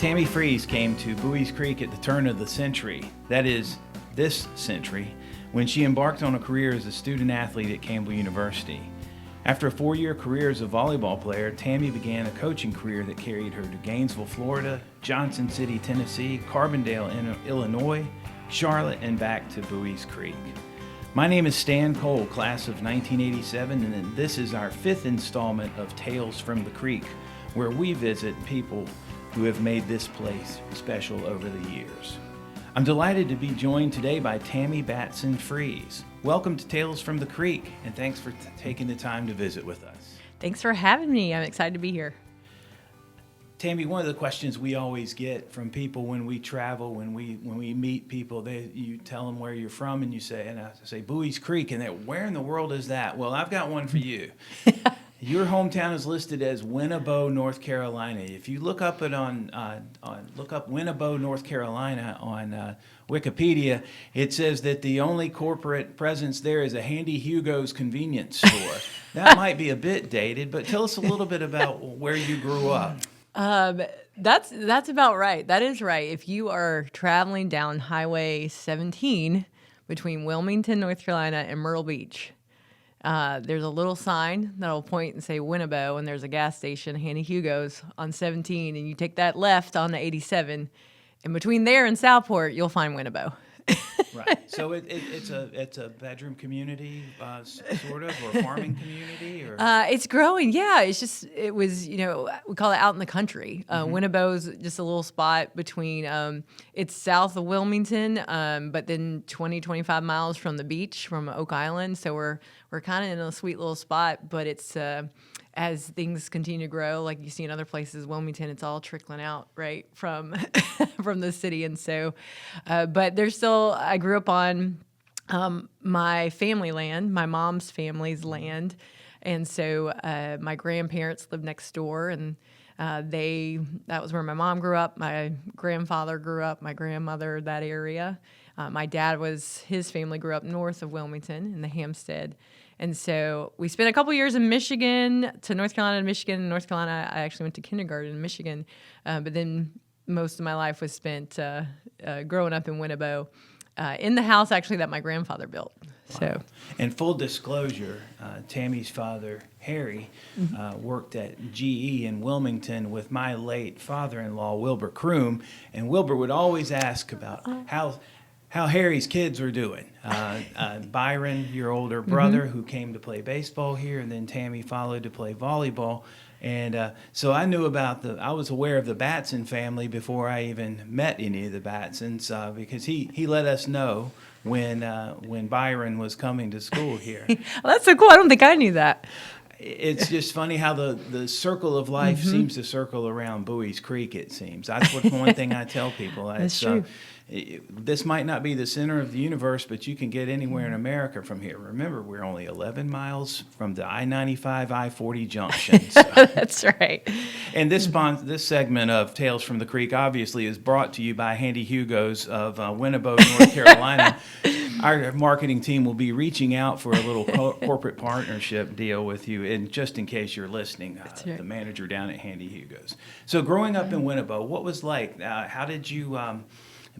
Tammi Fries came to Bowie's Creek at the turn of the century, that is, this century, when she embarked on a career as a student athlete at Campbell University. After a 4-year career as a volleyball player, Tammi began a coaching career that carried her to Gainesville, Florida, Johnson City, Tennessee, Carbondale, Illinois, Charlotte, and back to Bowie's Creek. My name is Stan Cole, class of 1987, and this is our 5th installment of Tales from the Creek, where we visit people who have made this place special over the years. I'm delighted to be joined today by Tammi Batson Fries. Welcome to Tales from the Creek, and thanks for taking the time to visit with us. Thanks for having me. I'm excited to be here. Tammi, one of the questions we always get from people when we travel, when we meet people, you tell them where you're from, and I say Bowie's Creek, and they're, where in the world is that? Well, I've got one for you. Your hometown is listed as Winnebago, North Carolina. If you look up up Winnebago, North Carolina on Wikipedia, it says that the only corporate presence there is a Handy Hugo's convenience store. That might be a bit dated, but tell us a little bit about where you grew up. That's about right. That is right. If you are traveling down Highway 17 between Wilmington, North Carolina, and Myrtle Beach, there's a little sign that'll point and say Winnebago, and there's a gas station, Handy Hugo's, on 17, and you take that left on the 87, and between there and Southport, you'll find Winnebago. Right. So it's a bedroom community, sort of, or farming community, or it's growing. Yeah, it was we call it out in the country. Winnebago's just a little spot between. It's south of Wilmington, but then 25 miles from the beach, from Oak Island. So we're kind of in a sweet little spot. But it's as things continue to grow, like you see in other places, Wilmington, it's all trickling out right from from the city, and so. But there's still. I grew up on my family land, my mom's family's land, and so my grandparents lived next door, and that was where my mom grew up. My grandfather grew up, my grandmother, that area. My dad his family grew up north of Wilmington in the Hampstead. And so we spent a couple years in Michigan, to North Carolina to Michigan. In North Carolina, I actually went to kindergarten in Michigan, but then most of my life was spent growing up in Winnebago, in the house actually that my grandfather built. Wow. So, and full disclosure, Tammy's father, Harry, worked at GE in Wilmington with my late father-in-law, Wilbur Kroom, and Wilbur would always ask about how Harry's kids were doing. Byron, your older brother, who came to play baseball here, and then Tammi followed to play volleyball. And so I was aware of the Batson family before I even met any of the Batsons, because he let us know when Byron was coming to school here. well, that's so cool. I don't think I knew that. It's just funny how the circle of life seems to circle around Bowie's Creek, it seems. That's one thing I tell people. That's true. This might not be the center of the universe, but you can get anywhere in America from here. Remember, we're only 11 miles from the I-95, I-40 junction. So. That's right. And this segment of Tales from the Creek obviously is brought to you by Handy Hugo's of Winnebago, North Carolina. Our marketing team will be reaching out for a little corporate partnership deal with you, and just in case you're listening, right. The manager down at Handy Hugo's. So growing up in Winnebago, what was like? How did you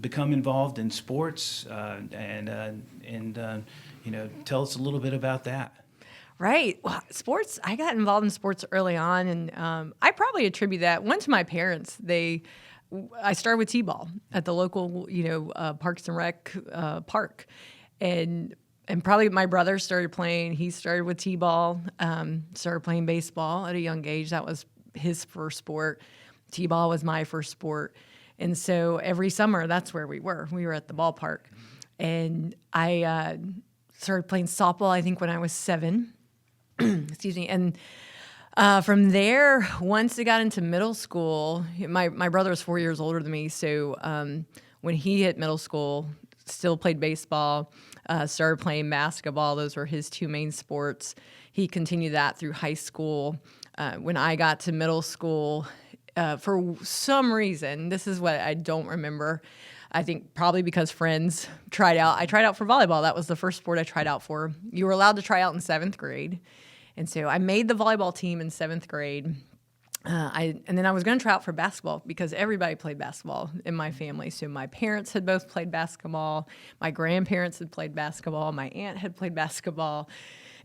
become involved in sports, and tell us a little bit about that. Right. Well, sports, I got involved in sports early on, and I probably attribute that, one, to my parents. I started with T-ball at the local, Parks and Rec park. And probably my brother started playing. He started with T-ball, started playing baseball at a young age. That was his first sport. T-ball was my first sport. And so every summer, that's where we were. We were at the ballpark. And I started playing softball, I think, when I was 7. Excuse me. And from there, once I got into middle school, my brother was 4 years older than me. So when he hit middle school, still played baseball, started playing basketball. Those were his 2 main sports. He continued that through high school. When I got to middle school, for some reason, this is what I don't remember. I think probably because friends tried out. I tried out for volleyball. That was the first sport I tried out for. You were allowed to try out in 7th grade. And so I made the volleyball team in 7th grade. And then I was going to try out for basketball because everybody played basketball in my family. So my parents had both played basketball. My grandparents had played basketball. My aunt had played basketball.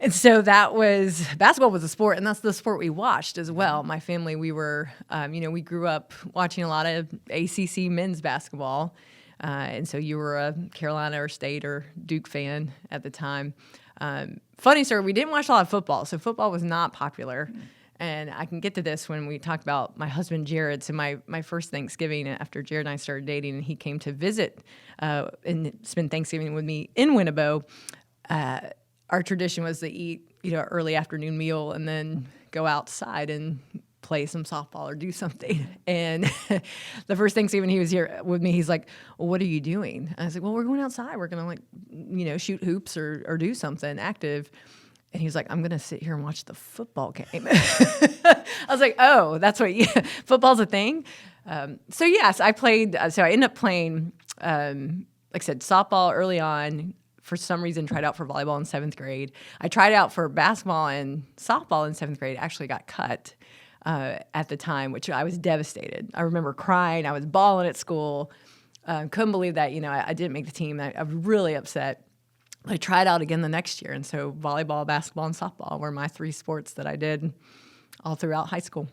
And so basketball was a sport, and that's the sport we watched as well. My family, we were, we grew up watching a lot of ACC men's basketball. And so you were a Carolina or State or Duke fan at the time. Funny story, we didn't watch a lot of football, so football was not popular. And I can get to this when we talk about my husband, Jared. So my first Thanksgiving after Jared and I started dating, and he came to visit and spend Thanksgiving with me in Winnebago, our tradition was to eat, early afternoon meal and then go outside and play some softball or do something. And the first Thanksgiving he was here with me, he's like, well, what are you doing? And I was like, well, we're going outside. We're going to shoot hoops or do something active. And he was like, I'm going to sit here and watch the football game. I was like, oh, that's what football's a thing? So yes, I played. So I ended up playing, like I said, softball early on. For some reason, tried out for volleyball in 7th grade. I tried out for basketball and softball in 7th grade. Actually got cut at the time, which I was devastated. I remember crying. I was bawling at school. Couldn't believe that, I didn't make the team. I was really upset. I tried out again the next year. And so volleyball, basketball, and softball were my 3 sports that I did all throughout high school.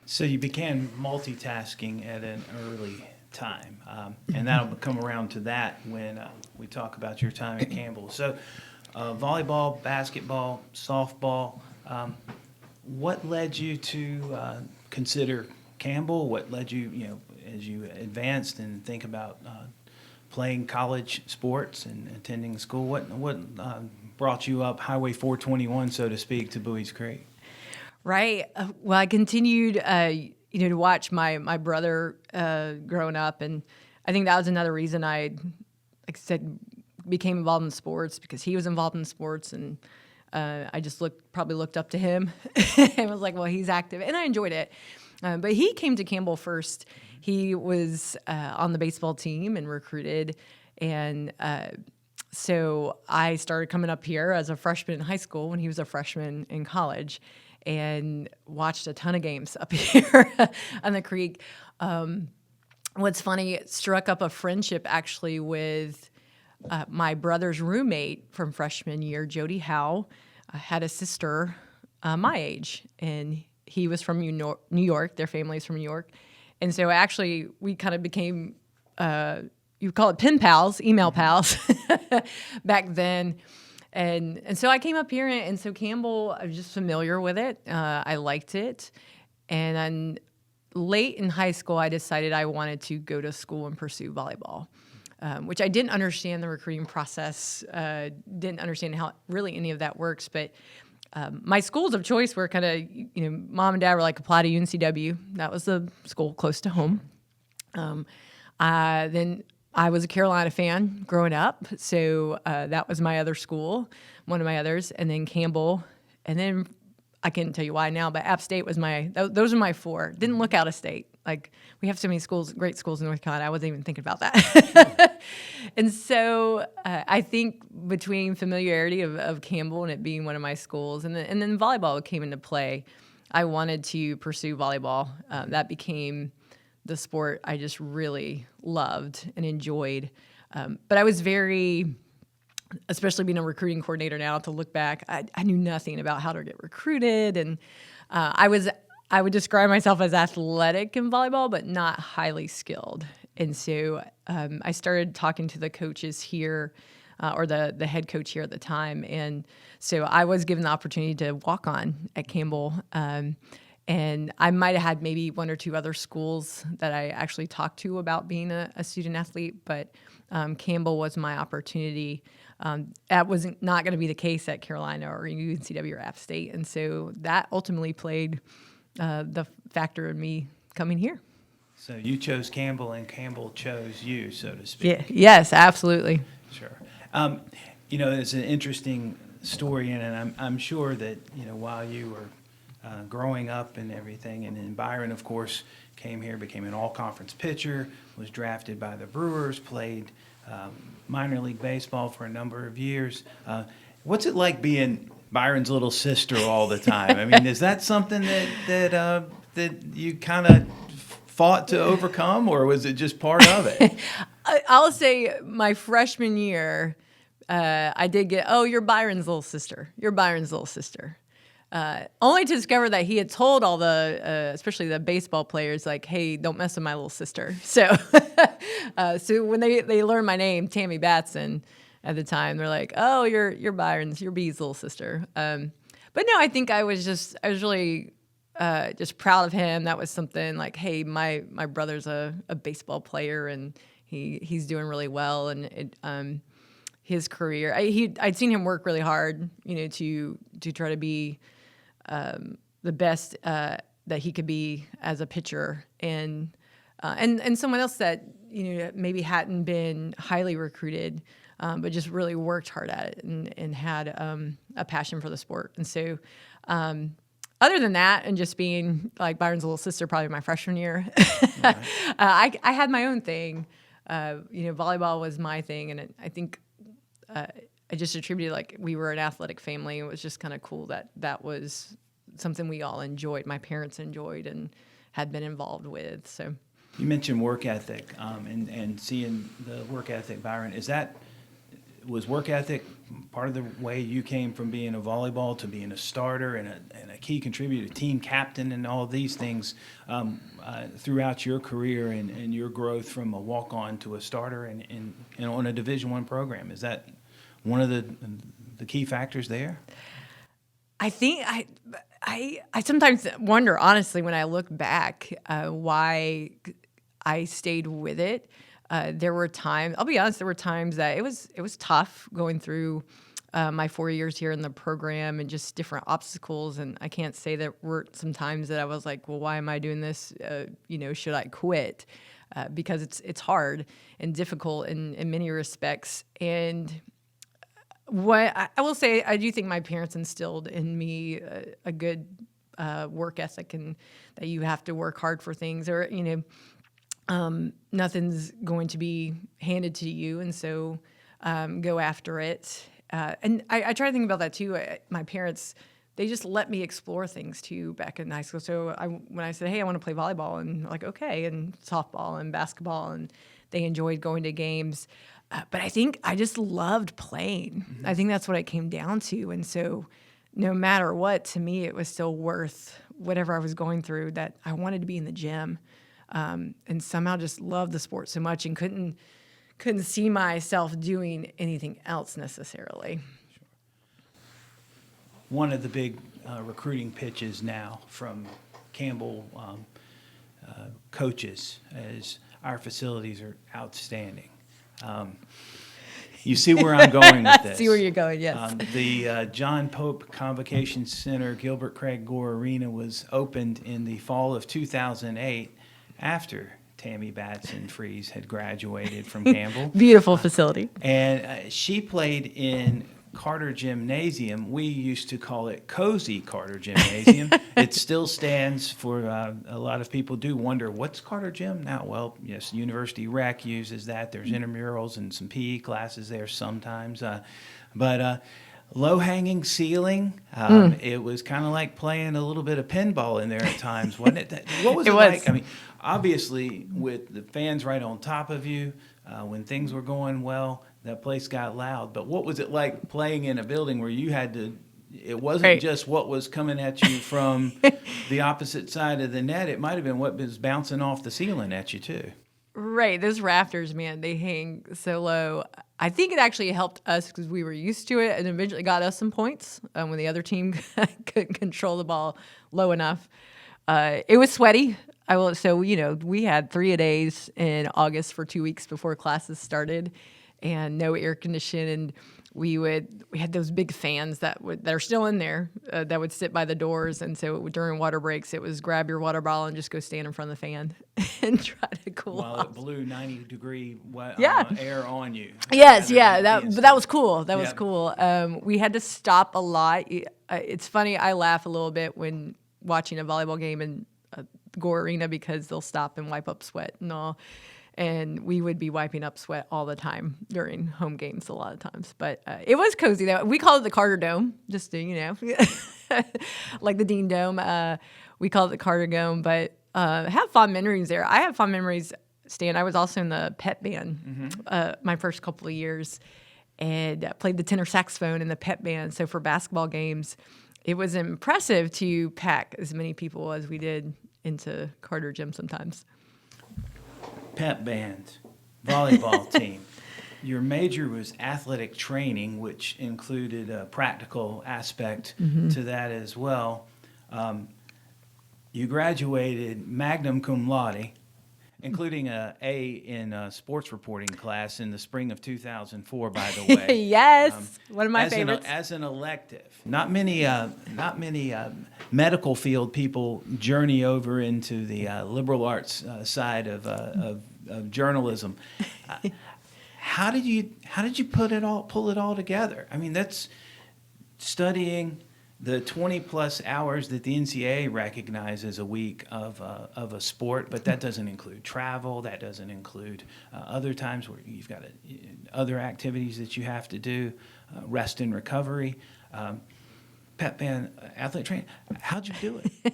So you began multitasking at an early time, and that'll come around to that when we talk about your time at Campbell. So volleyball, basketball, softball, what led you to consider Campbell? What led you, as you advanced and think about playing college sports and attending school, what brought you up Highway 421, so to speak, to Bowie's Creek? Right. Well, I continued, to watch my brother growing up, and I think that was another reason I, like I said, became involved in sports, because he was involved in sports, and I just probably looked up to him and was like, well, he's active, and I enjoyed it. But he came to Campbell first. He was on the baseball team and recruited, and so I started coming up here as a freshman in high school when he was a freshman in college, and watched a ton of games up here on the creek. What's funny, it struck up a friendship actually with my brother's roommate from freshman year, Jody Howe. Had a sister my age, and he was from New York. Their family's from New York. And so actually we kind of became, you call it pen pals, email pals back then. And so I came up here, and so Campbell, I was just familiar with it. I liked it. And then late in high school, I decided I wanted to go to school and pursue volleyball, which I didn't understand the recruiting process, didn't understand how really any of that works. But my schools of choice were kind of, mom and dad were like, apply to UNCW. That was the school close to home. Then I was a Carolina fan growing up, so that was my other school, one of my others, and then Campbell, and then I can't tell you why now, but App State was those are my 4. Didn't look out of state. Like, we have so many schools, great schools in North Carolina, I wasn't even thinking about that. And so I think between familiarity of Campbell and it being one of my schools, and then volleyball came into play, I wanted to pursue volleyball. That became the sport I just really loved and enjoyed. But I was especially being a recruiting coordinator now, to look back, I knew nothing about how to get recruited. And I would describe myself as athletic in volleyball, but not highly skilled. And so I started talking to the coaches here, or the head coach here at the time. And so I was given the opportunity to walk on at Campbell. And I might have had maybe 1 or 2 other schools that I actually talked to about being a student athlete, but Campbell was my opportunity. That was not going to be the case at Carolina or UNCW or App State. And so that ultimately played the factor in me coming here. So you chose Campbell, and Campbell chose you, so to speak. Yeah. Yes, absolutely. Sure. It's an interesting story, and I'm sure that, while you were growing up and everything, and then Byron, of course, came here, became an all-conference pitcher, was drafted by the Brewers, played minor league baseball for a number of years. What's it like being Byron's little sister all the time? I mean, is that something that that you kind of fought to overcome, or was it just part of it? I'll say my freshman year, I did get, oh, you're Byron's little sister. You're Byron's little sister. Only to discover that he had told all the, especially the baseball players, like, hey, don't mess with my little sister. So, so when they learned my name, Tammi Batson, at the time, they're like, oh, you're Byron's, you're B's little sister. But no, I think I was really just proud of him. That was something like, hey, my brother's a baseball player, and he's doing really well, and his career. I'd seen him work really hard, to try to be the best that he could be as a pitcher, and someone else that maybe hadn't been highly recruited, but just really worked hard at it and had a passion for the sport. And so, other than that, and just being like Byron's little sister, probably my freshman year, right. I had my own thing. Volleyball was my thing, and I think I just attributed, like, we were an athletic family. It was just kind of cool that was something we all enjoyed. My parents enjoyed and had been involved with. So you mentioned work ethic, and seeing the work ethic, Byron. Was work ethic part of the way you came from being a volleyball to being a starter and a key contributor, team captain, and all of these things throughout your career and your growth from a walk-on to a starter and on a Division I program? Is that one of the key factors there? I think I sometimes wonder, honestly, when I look back, why I stayed with it. There were times, I'll be honest, that it was tough going through my 4 years here in the program and just different obstacles. And I can't say that weren't some times that I was like, well, why am I doing this? Should I quit? Because it's hard and difficult in many respects. And what I will say, I do think my parents instilled in me a good work ethic, and that you have to work hard for things, or nothing's going to be handed to you, and so go after it. And I try to think about that too. My parents, they just let me explore things too back in high school. So when I said, hey, I want to play volleyball, and like, okay, and softball and basketball, and they enjoyed going to games. But I think I just loved playing. Mm-hmm. I think that's what it came down to. And so no matter what, to me, it was still worth whatever I was going through, that I wanted to be in the gym. And somehow just loved the sport so much and couldn't see myself doing anything else necessarily. Sure. One of the big recruiting pitches now from Campbell coaches is our facilities are outstanding. You see where I'm going with this. I see where you're going, yes. The John Pope Convocation Center, Gilbert Craig Gore Arena, was opened in the fall of 2008 after Tammi Batson Fries had graduated from Campbell. Beautiful facility. And she played in Carter Gymnasium. We used to call it Cozy Carter Gymnasium. It still stands for, a lot of people do wonder, what's Carter Gym now? Well, yes, University Rec uses that. There's intramurals and some PE classes there sometimes. But low-hanging ceiling. It was kind of like playing a little bit of pinball in there at times, wasn't it? What was it like? I mean, obviously, with the fans right on top of you, when things were going well, that place got loud. But what was it like playing in a building where you had to, it wasn't just what was coming at you from the opposite side of the net. It might have been what was bouncing off the ceiling at you, too. Right. Those rafters, man, they hang so low. I think it actually helped us because we were used to it and eventually got us some points when the other team couldn't control the ball low enough. It was sweaty. So, we had 3-a-days in August for 2 weeks before classes started, and no air conditioning. And we had those big fans that are still in there that would sit by the doors. And so during water breaks, it was grab your water bottle and just go stand in front of the fan and try to cool off. While it blew 90-degree air on you. Yes, yeah. But that was cool. That was cool. We had to stop a lot. It's funny. I laugh a little bit when watching a volleyball game in Gore Arena because they'll stop and wipe up sweat and all. and we would be wiping up sweat all the time during home games a lot of times. But it was cozy though. We call it the Carter Dome, just to, like the Dean Dome. We call it the Carter Dome, but have fond memories there. I have fond memories, Stan. I was also in the pep band my first couple of years, and played the tenor saxophone in the pep band. So for basketball games, it was impressive to pack as many people as we did into Carter Gym sometimes. Pep band, volleyball team. Your major was athletic training, which included a practical aspect to that as well. You graduated magna cum laude, including an A in a sports reporting class in the spring of 2004, by the way. Yes, one of my favorites. As an elective. Not many medical field people journey over into the liberal arts side of journalism. How did you pull it all together? I mean, that's studying the 20-plus hours that the NCAA recognizes a week of a sport, but that doesn't include travel. That doesn't include other times where you've got other activities that you have to do, rest and recovery, pep band, athlete training. How'd you do it?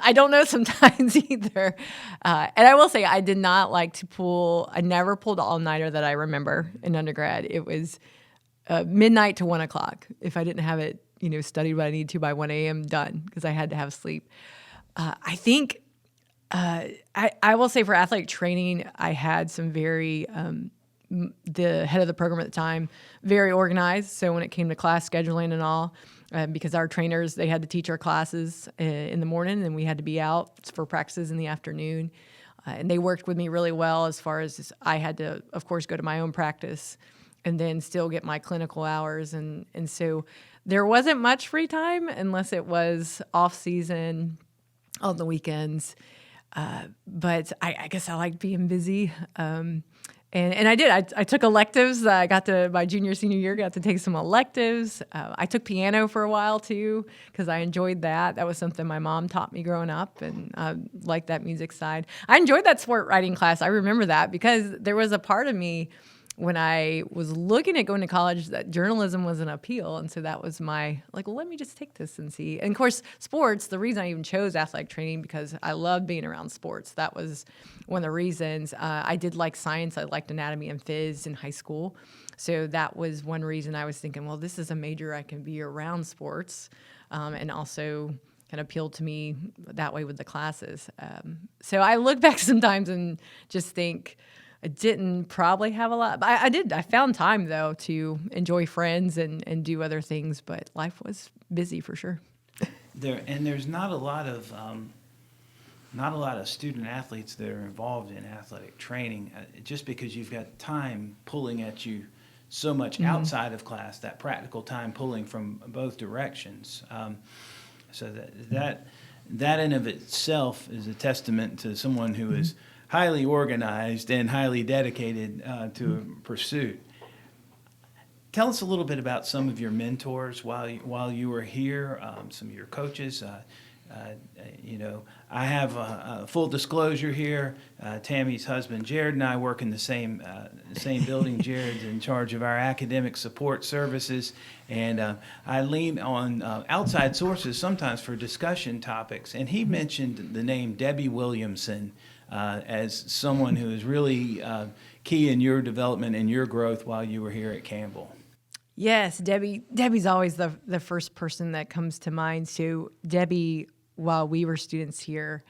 I don't know sometimes either. And I will say I did not like to pull. I never pulled all-nighter that I remember in undergrad. It was midnight to 1 o'clock. If I didn't have it, studied what I needed to by 1 a.m., done, because I had to have sleep. I think I will say for athletic training, I had some very, the head of the program at the time, very organized. So when it came to class scheduling and all, because our trainers, they had to teach our classes in the morning and we had to be out for practices in the afternoon. And they worked with me really well as far as I had to, of course, go to my own practice and then still get my clinical hours. And so there wasn't much free time unless it was off season on the weekends. But I guess I liked being busy. And I did. I took electives. I got to my senior year, got to take some electives. I took piano for a while too because I enjoyed that. That was something my mom taught me growing up, and I liked that music side. I enjoyed that sport writing class. I remember that because there was a part of me when I was looking at going to college that journalism was an appeal. And so that was my, let me just take this and see. And of course, sports, the reason I even chose athletic training because I loved being around sports. That was one of the reasons. I did like science. I liked anatomy and phys in high school. So that was one reason I was thinking, well, this is a major I can be around sports and also kind of appealed to me that way with the classes. So I look back sometimes and just think, I didn't probably have a lot, but I did. I found time though to enjoy friends and do other things, but life was busy for sure. There's not a lot of student athletes that are involved in athletic training, just because you've got time pulling at you so much outside of class, that practical time pulling from both directions. So that in of itself is a testament to someone who is highly organized and highly dedicated to a pursuit. Tell us a little bit about some of your mentors while you were here, some of your coaches. I have full disclosure here. Tammy's husband, Jared, and I work in the same building. Jared's in charge of our academic support services, and I lean on outside sources sometimes for discussion topics. And he mentioned the name Debbie Williamson as someone who is really key in your development and your growth while you were here at Campbell. Yes, Debbie's always the first person that comes to mind. So Debbie, while we were students here,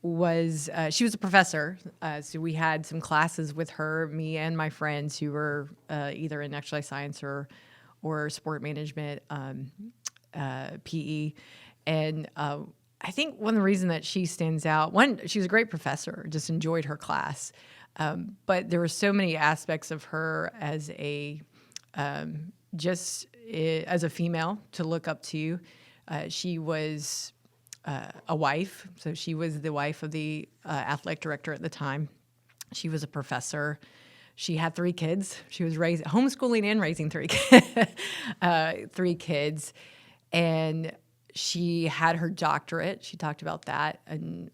she was a professor. So we had some classes with her, me and my friends who were either in exercise science or sport management, PE. And I think one of the reasons that she stands out, one, she was a great professor, just enjoyed her class. But there were so many aspects of her as as a female to look up to. She was a wife, so she was the wife of the athletic director at the time. She was a professor. She had 3 kids. She was homeschooling and raising 3 kids. And she had her doctorate. She talked about that and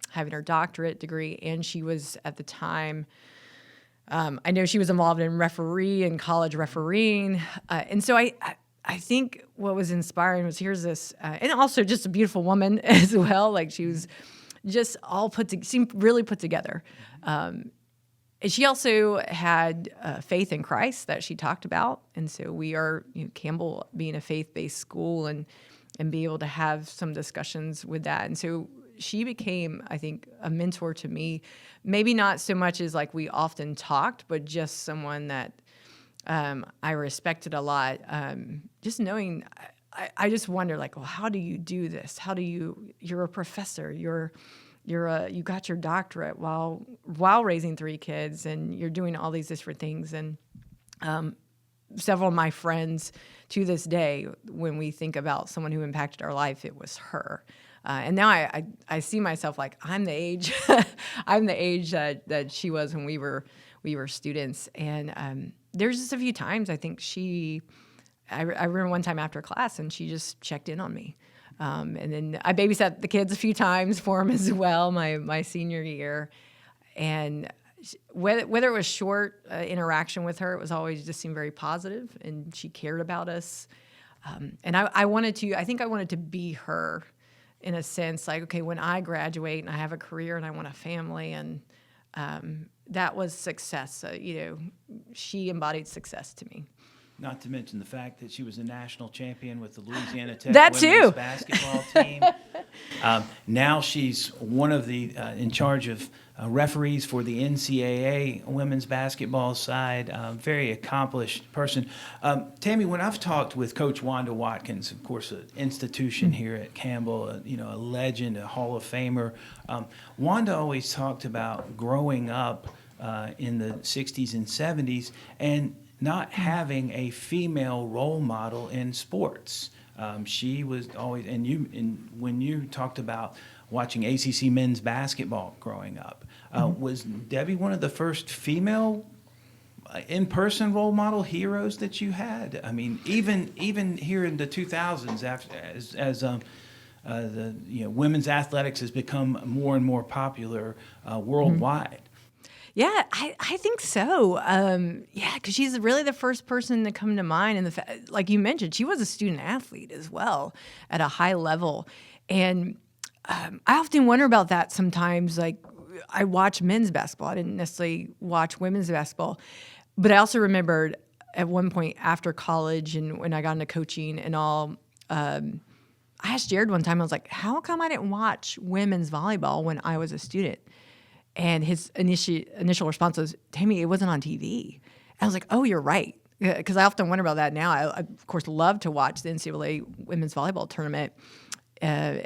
having her doctorate degree. And she was at the time, I know she was involved in referee and college refereeing. And so I think what was inspiring was here's this, and also just a beautiful woman as well. Like she was just all seemed really put together. And she also had faith in Christ that she talked about. And so we are, Campbell being a faith-based school and be able to have some discussions with that. And so she became, I think, a mentor to me, maybe not so much as like we often talked, but just someone that I respected a lot. Just knowing, I just wonder, like, well, how do you do this? You're a professor, you got your doctorate while raising 3 kids, and you're doing all these different things. And several of my friends to this day, when we think about someone who impacted our life, it was her. And now I see myself like I'm the age that she was when we were students. And there's just a few times I think I remember one time after class, and she just checked in on me. And then I babysat the kids a few times for them as well, my senior year. And whether it was short interaction with her, it was always just seemed very positive, and she cared about us. And I wanted to be her in a sense, like, okay, when I graduate and I have a career and I want a family, and that was success. She embodied success to me. Not to mention the fact that she was a national champion with the Louisiana Tech That women's too. basketball team. Now she's one of the in charge of referees for the NCAA women's basketball side. Very accomplished person. Tammi, when I've talked with Coach Wanda Watkins, of course, an institution here at Campbell, a legend, a Hall of Famer, Wanda always talked about growing up in the 60s and 70s and not having a female role model in sports. She was always, and when you talked about watching ACC men's basketball growing up, was Debbie one of the first female in-person role model heroes that you had? I mean, even here in the 2000s, as the women's athletics has become more and more popular worldwide. Yeah, I think so. Because she's really the first person to come to mind. And like you mentioned, she was a student athlete as well at a high level. And I often wonder about that sometimes. Like, I watch men's basketball. I didn't necessarily watch women's basketball. But I also remembered at one point after college and when I got into coaching and all, I asked Jared one time, I was like, how come I didn't watch women's volleyball when I was a student? And his initial response was, Tammi, it wasn't on TV. And I was like, oh, you're right. Because I often wonder about that now. I, of course, love to watch the NCAA women's volleyball tournament. And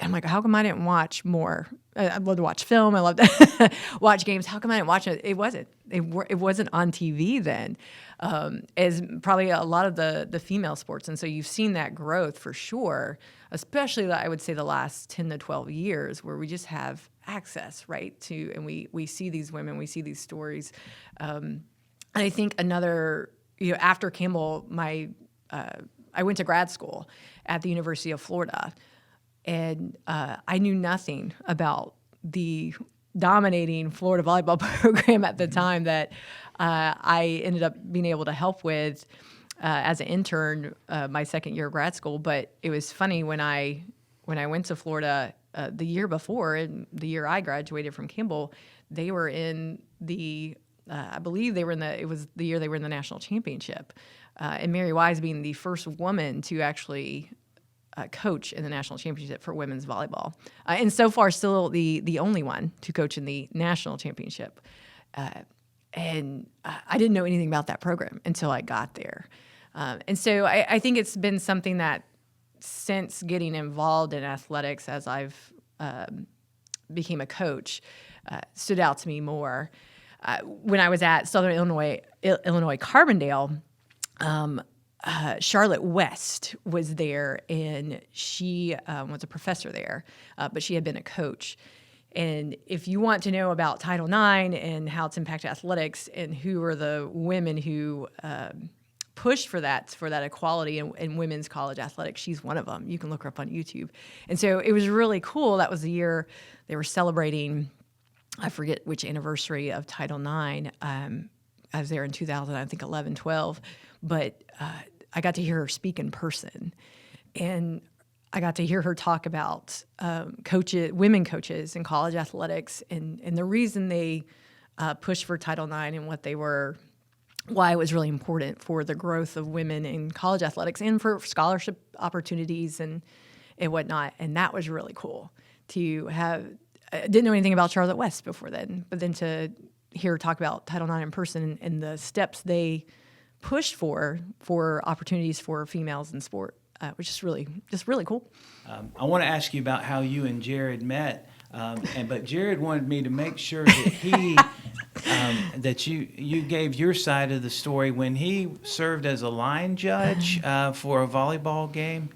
I'm like, how come I didn't watch more? I love to watch film. I love to watch games. How come I didn't watch it? It wasn't. It wasn't on TV then, as probably a lot of the female sports. And so you've seen that growth for sure, especially I would say the last 10 to 12 years where we just have access, right, to, and we see these women, we see these stories. And I think another, after Campbell, I went to grad school at the University of Florida, and I knew nothing about the dominating Florida volleyball program at the time that I ended up being able to help with as an intern my second year of grad school. But it was funny when I went to Florida the year before, and the year I graduated from Campbell, they were in the I believe it was the year they were in the national championship, and Mary Wise being the first woman to actually coach in the national championship for women's volleyball, and so far still the only one to coach in the national championship. And I didn't know anything about that program until I got there. And so I think it's been something that since getting involved in athletics as I've became a coach, stood out to me more. When I was at Southern Illinois Carbondale, Charlotte West was there, and she was a professor there, but she had been a coach. And if you want to know about Title IX and how it's impacted athletics and who are the women who pushed for that equality in women's college athletics. She's one of them. You can look her up on YouTube. And so it was really cool. That was the year they were celebrating, I forget which anniversary of Title IX. I was there in 2000, I think 11, 12. But I got to hear her speak in person. And I got to hear her talk about women coaches in college athletics and the reason they pushed for Title IX and why it was really important for the growth of women in college athletics and for scholarship opportunities and whatnot. And that was really cool to have. I didn't know anything about Charlotte West before then, but then to hear her talk about Title IX in person and the steps they pushed for opportunities for females in sport, which is really cool. I want to ask you about how you and Jared met. But Jared wanted me to make sure that that you gave your side of the story when he served as a line judge for a volleyball game.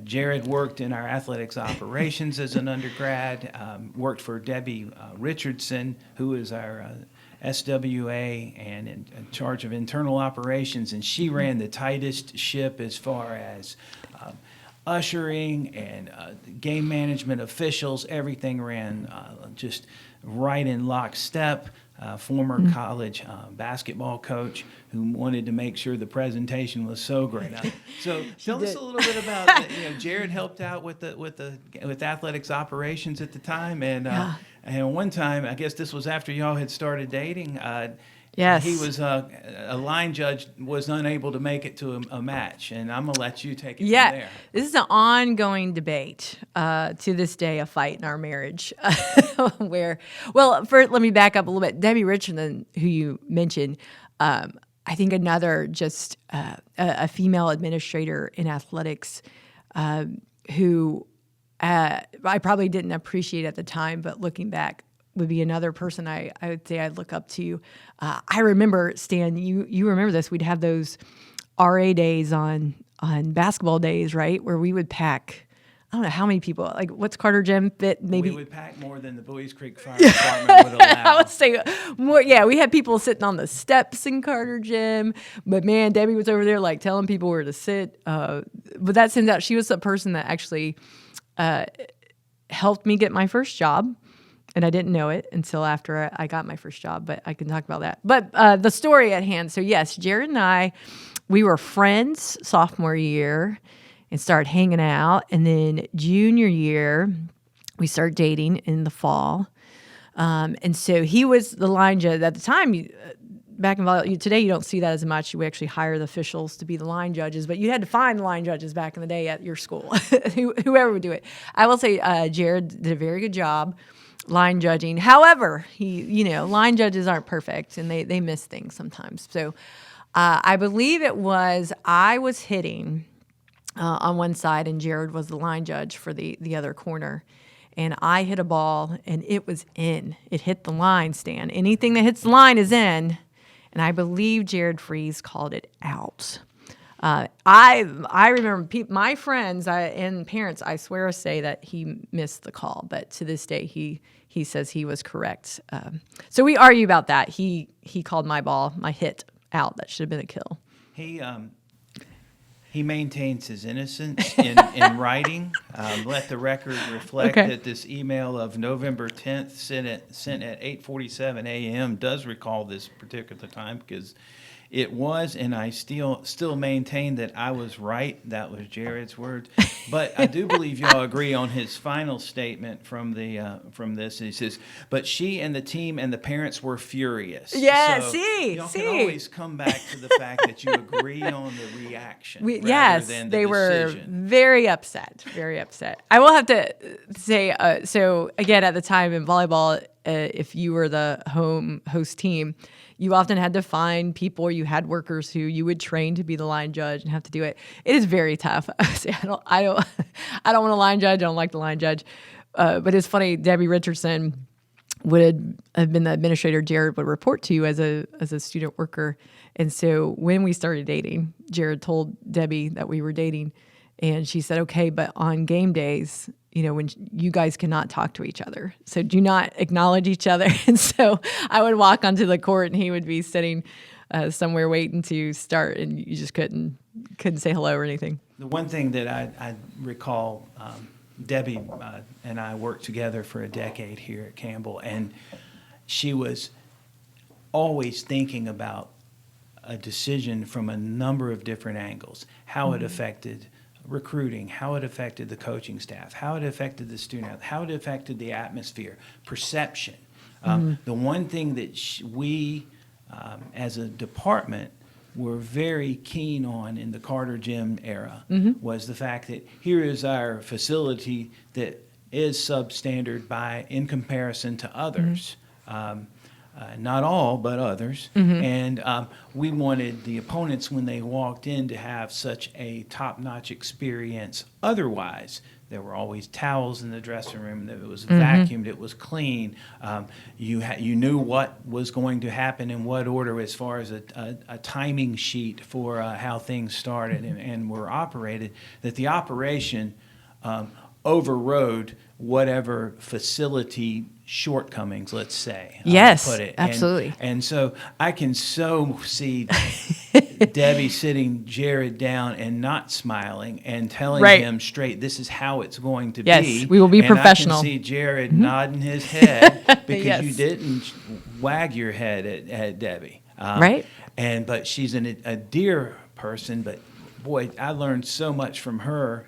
Jared worked in our athletics operations as an undergrad, worked for Debbie Richardson, who is our SWA and in charge of internal operations, and she ran the tightest ship as far as ushering and game management officials. Everything ran just right in lockstep. Former college basketball coach who wanted to make sure the presentation was so great. So tell us a little bit about Jared helped out with athletics operations at the time, and one time, I guess this was after y'all had started dating. Yes. He was a line judge, was unable to make it to a match, and I'm going to let you take it from there. This is an ongoing debate to this day, a fight in our marriage. First, let me back up a little bit. Debbie Richardson, who you mentioned, I think another just a female administrator in athletics who I probably didn't appreciate at the time, but looking back, would be another person I would say I'd look up to. I remember, Stan, you remember this, we'd have those RA days on basketball days, right, where we would pack, I don't know how many people, like what's Carter Gym fit? Maybe we would pack more than the Buies Creek Fire Department would allow. I would say more, yeah, we had people sitting on the steps in Carter Gym, but man, Debbie was over there like telling people where to sit. But that turns out she was the person that actually helped me get my first job. And I didn't know it until after I got my first job, but I can talk about that. But the story at hand. So yes, Jared and we were friends sophomore year and started hanging out. And then junior year, we started dating in the fall. And so he was the line judge at the time. Back in volleyball, today you don't see that as much. We actually hire the officials to be the line judges, but you had to find the line judges back in the day at your school, whoever would do it. I will say Jared did a very good job line judging. However, line judges aren't perfect and they miss things sometimes. So I believe I was hitting on one side and Jared was the line judge for the other corner. And I hit a ball and it was in. It hit the line, Stan. Anything that hits the line is in. And I believe Jared Fries called it out. I remember my friends and parents, I swear, say that he missed the call, but to this day he says he was correct. So we argue about that. He called my hit out. That should have been a kill. He maintains his innocence in writing. Let the record reflect that this email of November 10th sent at 8:47 a.m. does recall this particular time because it was, and I still maintain that I was right. That was Jared's words. But I do believe y'all agree on his final statement from this. He says, "But she and the team and the parents were furious." Yeah, so y'all see. can always come back to the fact that you agree on the reaction rather than the they decision. Were very upset, very upset. I will have to say, so again, at the time in volleyball, if you were the host team, you often had to find people, you had workers who you would train to be the line judge and have to do it. It is very tough. I don't want a line judge. I don't like the line judge. But it's funny, Debbie Richardson would have been the administrator Jared would report to as a student worker. And so when we started dating, Jared told Debbie that we were dating, and she said, "Okay, but on game days, when you guys cannot talk to each other, so do not acknowledge each other." And so I would walk onto the court and he would be sitting somewhere waiting to start, and you just couldn't say hello or anything. The one thing that I recall, Debbie and I worked together for a decade here at Campbell, and she was always thinking about a decision from a number of different angles, how it affected recruiting, how it affected the coaching staff, how it affected the student, how it affected the atmosphere, perception. The one thing that we, as a department, were very keen on in the Carter Gym era was the fact that here is our facility that is substandard in comparison to others. Not all, but others. And we wanted the opponents, when they walked in, to have such a top-notch experience. Otherwise, there were always towels in the dressing room. It was vacuumed. It was clean. You knew what was going to happen in what order as far as a timing sheet for how things started and were operated, that the operation overrode whatever facility shortcomings, let's say. Yes, put it. absolutely. And so I can so see Debbie sitting Jared down and not smiling and telling him straight, this is how it's going to be. Yes, we will be professional. I can see Jared nodding his head because you didn't wag your head at Debbie. Right. But she's a dear person, but boy, I learned so much from her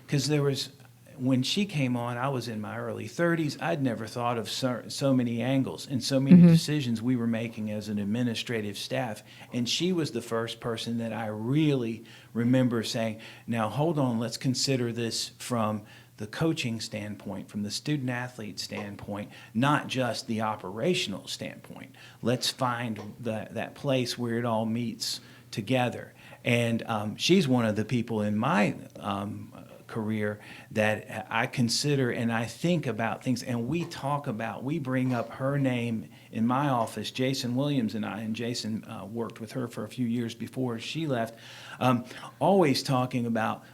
because when she came on, I was in my early 30s. I'd never thought of so many angles and so many decisions we were making as an administrative staff. And she was the first person that I really remember saying, now hold on, let's consider this from the coaching standpoint, from the student-athlete standpoint, not just the operational standpoint. Let's find that place where it all meets together. And she's one of the people in my career that I consider and I think about things, and we bring up her name in my office, Jason Williams and Jason worked with her for a few years before she left, always talking about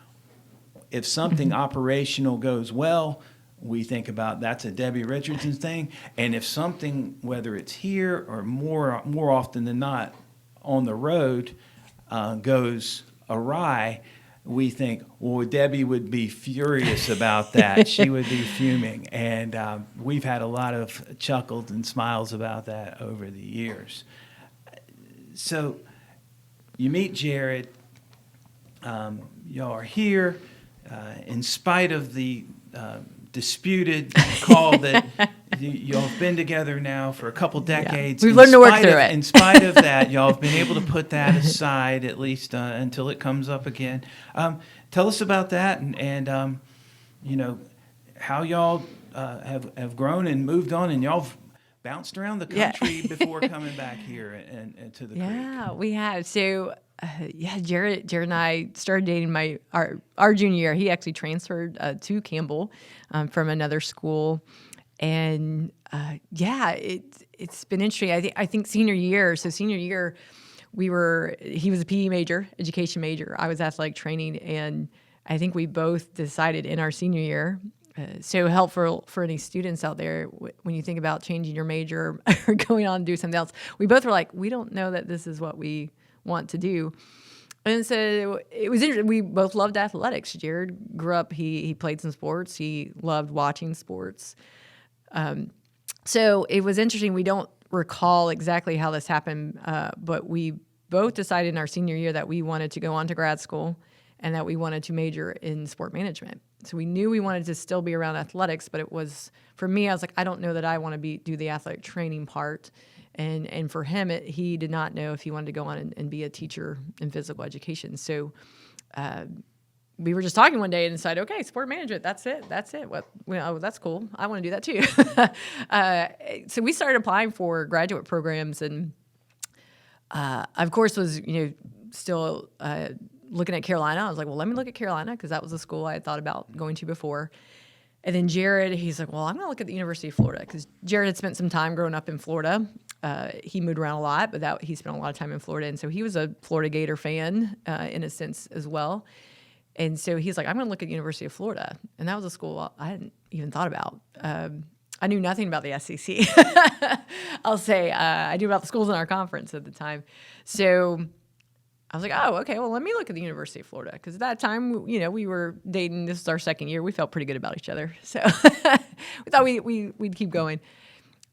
if something operational goes well, we think about that's a Debbie Richardson thing, and if something, whether it's here or more often than not on the road, goes awry, we think, well, Debbie would be furious about that. She would be fuming. And we've had a lot of chuckles and smiles about that over the years. So you meet Jared. Y'all are here in spite of the disputed call that y'all have been together now for a couple decades. We've learned to work through it. In spite of that, y'all have been able to put that aside, at least until it comes up again. Tell us about that and how y'all have grown and moved on, and y'all have bounced around the country before coming back here and to the creek. Yeah, we have. So, Jared and I started dating our junior year. He actually transferred to Campbell from another school, and it's been interesting. I think senior year. So senior year, he was a PE major, education major. I was athletic training, and I think we both decided in our senior year. So helpful for any students out there when you think about changing your major or going on to do something else. We both were like, we don't know that this is what we want to do. And so it was interesting. We both loved athletics. Jared grew up, he played some sports. He loved watching sports. So it was interesting. We don't recall exactly how this happened, but we both decided in our senior year that we wanted to go on to grad school and that we wanted to major in sport management. So we knew we wanted to still be around athletics, but it was, for me, I was like, I don't know that I want to do the athletic training part. And for him, he did not know if he wanted to go on and be a teacher in physical education. So we were just talking one day and decided, okay, sport management, that's it. That's cool. I want to do that too. So we started applying for graduate programs, and of course was still looking at Carolina. I was like, well, let me look at Carolina because that was a school I had thought about going to before. And then Jared, he's like, well, I'm going to look at the University of Florida because Jared had spent some time growing up in Florida. He moved around a lot, but he spent a lot of time in Florida. And so he was a Florida Gator fan in a sense as well. And so he's like, I'm going to look at the University of Florida. And that was a school I hadn't even thought about. I knew nothing about the SEC. I'll say I knew about the schools in our conference at the time. So I was like, oh, okay, well, let me look at the University of Florida. Because at that time, we were dating. This is our second year. We felt pretty good about each other. So we thought we'd keep going.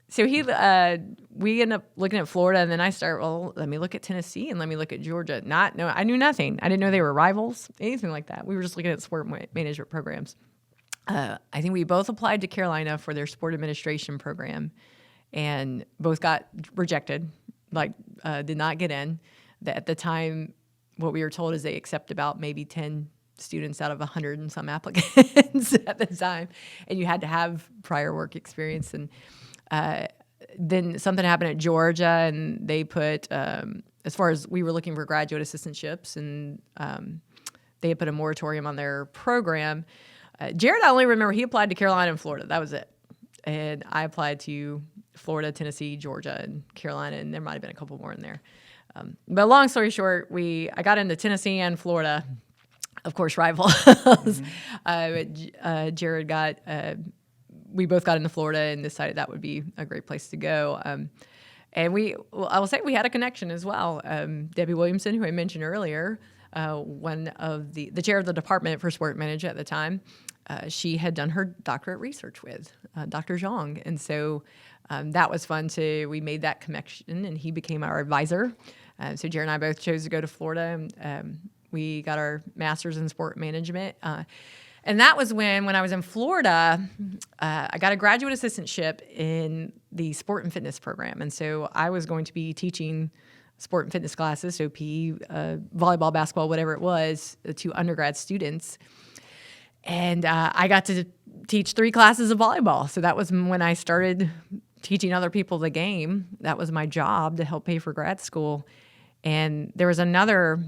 So we ended up looking at Florida, and then I start, well, let me look at Tennessee and let me look at Georgia. I knew nothing. I didn't know they were rivals, anything like that. We were just looking at sport management programs. I think we both applied to Carolina for their sport administration program, and both got rejected, did not get in. At the time, what we were told is they accept about maybe 10 students out of 100 and some applicants at the time, and you had to have prior work experience. And then something happened at Georgia, and they put, as far as we were looking for graduate assistantships, and they had put a moratorium on their program. Jared, I only remember he applied to Carolina and Florida. That was it. And I applied to Florida, Tennessee, Georgia, and Carolina, and there might have been a couple more in there. But long story short, I got into Tennessee and Florida, of course, rivals. Mm-hmm. Jared we both got into Florida and decided that would be a great place to go. And I will say we had a connection as well. Debbie Williamson, who I mentioned earlier, one of the chair of the department for sport management at the time, she had done her doctorate research with Dr. Zhang. And so that was fun too. We made that connection, and he became our advisor. So Jared and I both chose to go to Florida. We got our master's in sport management. And that was when I was in Florida, I got a graduate assistantship in the sport and fitness program. And so I was going to be teaching sport and fitness classes, so PE, volleyball, basketball, whatever it was, to undergrad students. And I got to teach 3 classes of volleyball. So that was when I started teaching other people the game. That was my job, to help pay for grad school. And there was another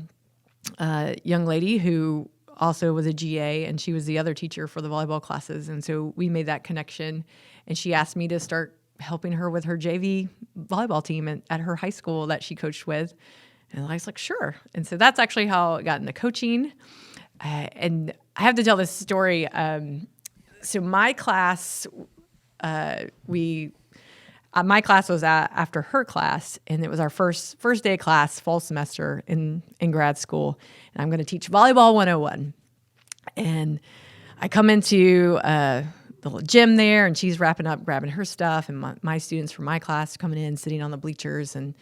young lady who also was a GA, and she was the other teacher for the volleyball classes. And so we made that connection, and she asked me to start helping her with her JV volleyball team at her high school that she coached with. And I was like, sure. And so that's actually how I got into coaching. And I have to tell this story. So my class, my class was after her class, and it was our first day class, fall semester in grad school. And I'm going to teach volleyball 101. And I come into the little gym there, and she's wrapping up, grabbing her stuff, and my students from my class coming in, sitting on the bleachers, and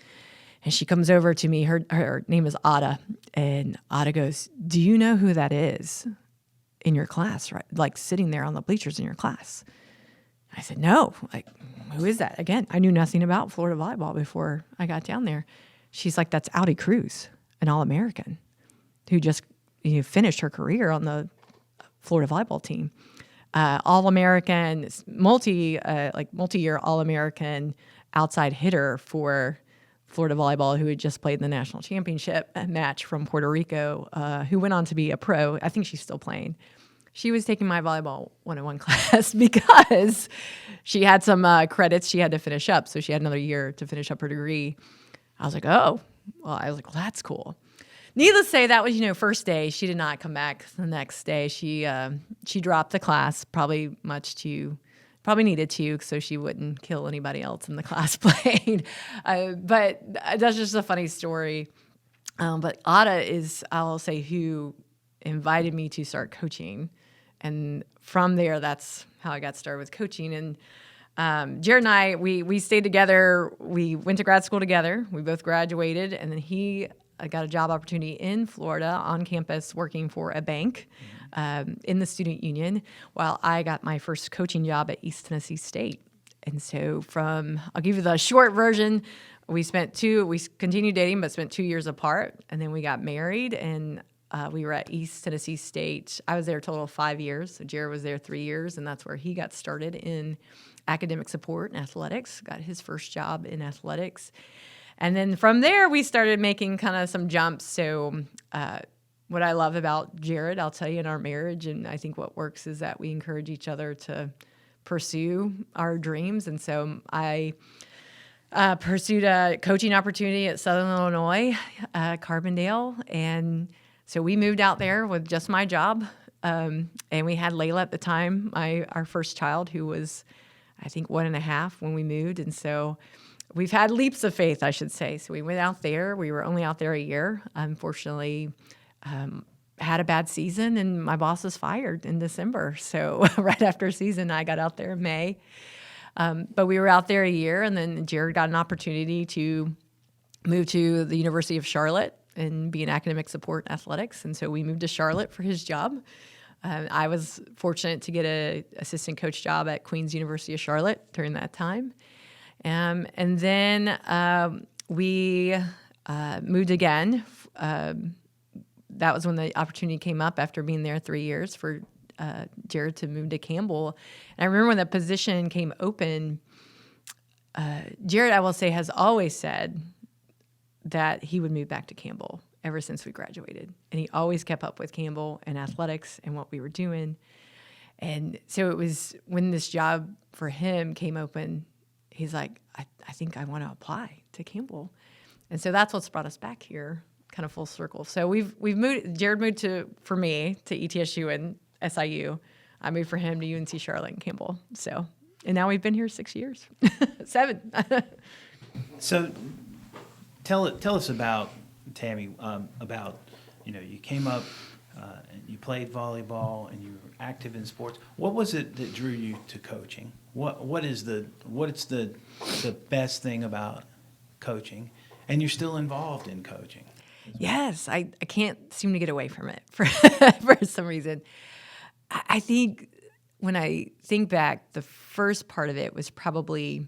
she comes over to me. Her name is Ada, and Ada goes, "Do you know who that is in your class, right? Like sitting there on the bleachers in your class?" I said, "No, like, who is that?" Again, I knew nothing about Florida volleyball before I got down there. She's like, "That's Audi Cruz, an All-American who just finished her career on the Florida volleyball team. All-American, multi-year All-American outside hitter for Florida volleyball, who had just played in the national championship match from Puerto Rico, who went on to be a pro. I think she's still playing. She was taking my volleyball 101 class because she had some credits she had to finish up. So she had another year to finish up her degree. I was like, oh, well, that's cool. Needless to say, that was, first day. She did not come back the next day. She dropped the class, probably needed to, so she wouldn't kill anybody else in the class playing. But that's just a funny story. But Ada is, I'll say, who invited me to start coaching. And from there, that's how I got started with coaching. And Jared and I, we stayed together. We went to grad school together. We both graduated. And then he got a job opportunity in Florida on campus working for a bank in the student union, while I got my first coaching job at East Tennessee State. And so I'll give you the short version. We continued dating, but spent 2 years apart. And then we got married, and we were at East Tennessee State. I was there a total of 5 years. So Jared was there 3 years, and that's where he got started in academic support and athletics, got his first job in athletics. And then from there, we started making kind of some jumps. So what I love about Jared, I'll tell you, in our marriage, and I think what works, is that we encourage each other to pursue our dreams. And so I pursued a coaching opportunity at Southern Illinois, Carbondale. And so we moved out there with just my job. And we had Layla at the time, our first child, who was, I think 1.5 when we moved. And so we've had leaps of faith, I should say. So we went out there. We were only out there a year. Unfortunately, had a bad season, and my boss was fired in December. So right after season, I got out there in May. But we were out there a year, and then Jared got an opportunity to move to the University of Charlotte and be an academic support in athletics. And so we moved to Charlotte for his job. I was fortunate to get an assistant coach job at Queen's University of Charlotte during that time. And then we moved again. That was when the opportunity came up after being there 3 years for Jared to move to Campbell. And I remember when that position came open, Jared, I will say, has always said that he would move back to Campbell ever since we graduated. And he always kept up with Campbell and athletics and what we were doing. And so it was when this job for him came open, he's like, I think I want to apply to Campbell. And so that's what's brought us back here, kind of full circle. So we've moved, Jared moved for me to ETSU and SIU. I moved for him to UNC Charlotte and Campbell. So, and now we've been here 6 years, 7. So tell us about, Tammi, about, you came up and you played volleyball and you were active in sports. What was it that drew you to coaching? What's the best thing about coaching? And you're still involved in coaching. Yes, I can't seem to get away from it for some reason. I think when I think back, the first part of it was probably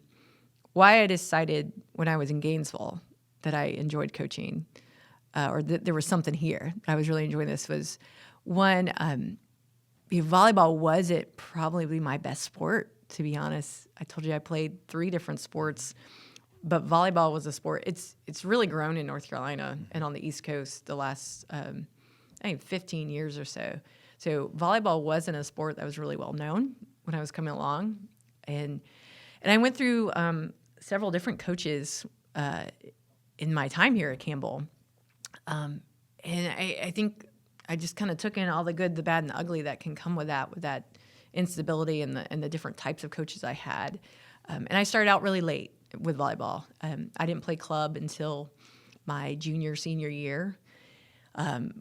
why I decided when I was in Gainesville that I enjoyed coaching, or that there was something here. I was really enjoying this. Was one, volleyball wasn't probably my best sport, to be honest. I told you I played 3 different sports, but volleyball was a sport. It's really grown in North Carolina and on the East Coast the last 15 years or so. So volleyball wasn't a sport that was really well known when I was coming along, and I went through several different coaches in my time here at Campbell, and I think I just kind of took in all the good, the bad, and the ugly that can come with that instability and the different types of coaches I had. And I started out really late with volleyball. I didn't play club until my senior year,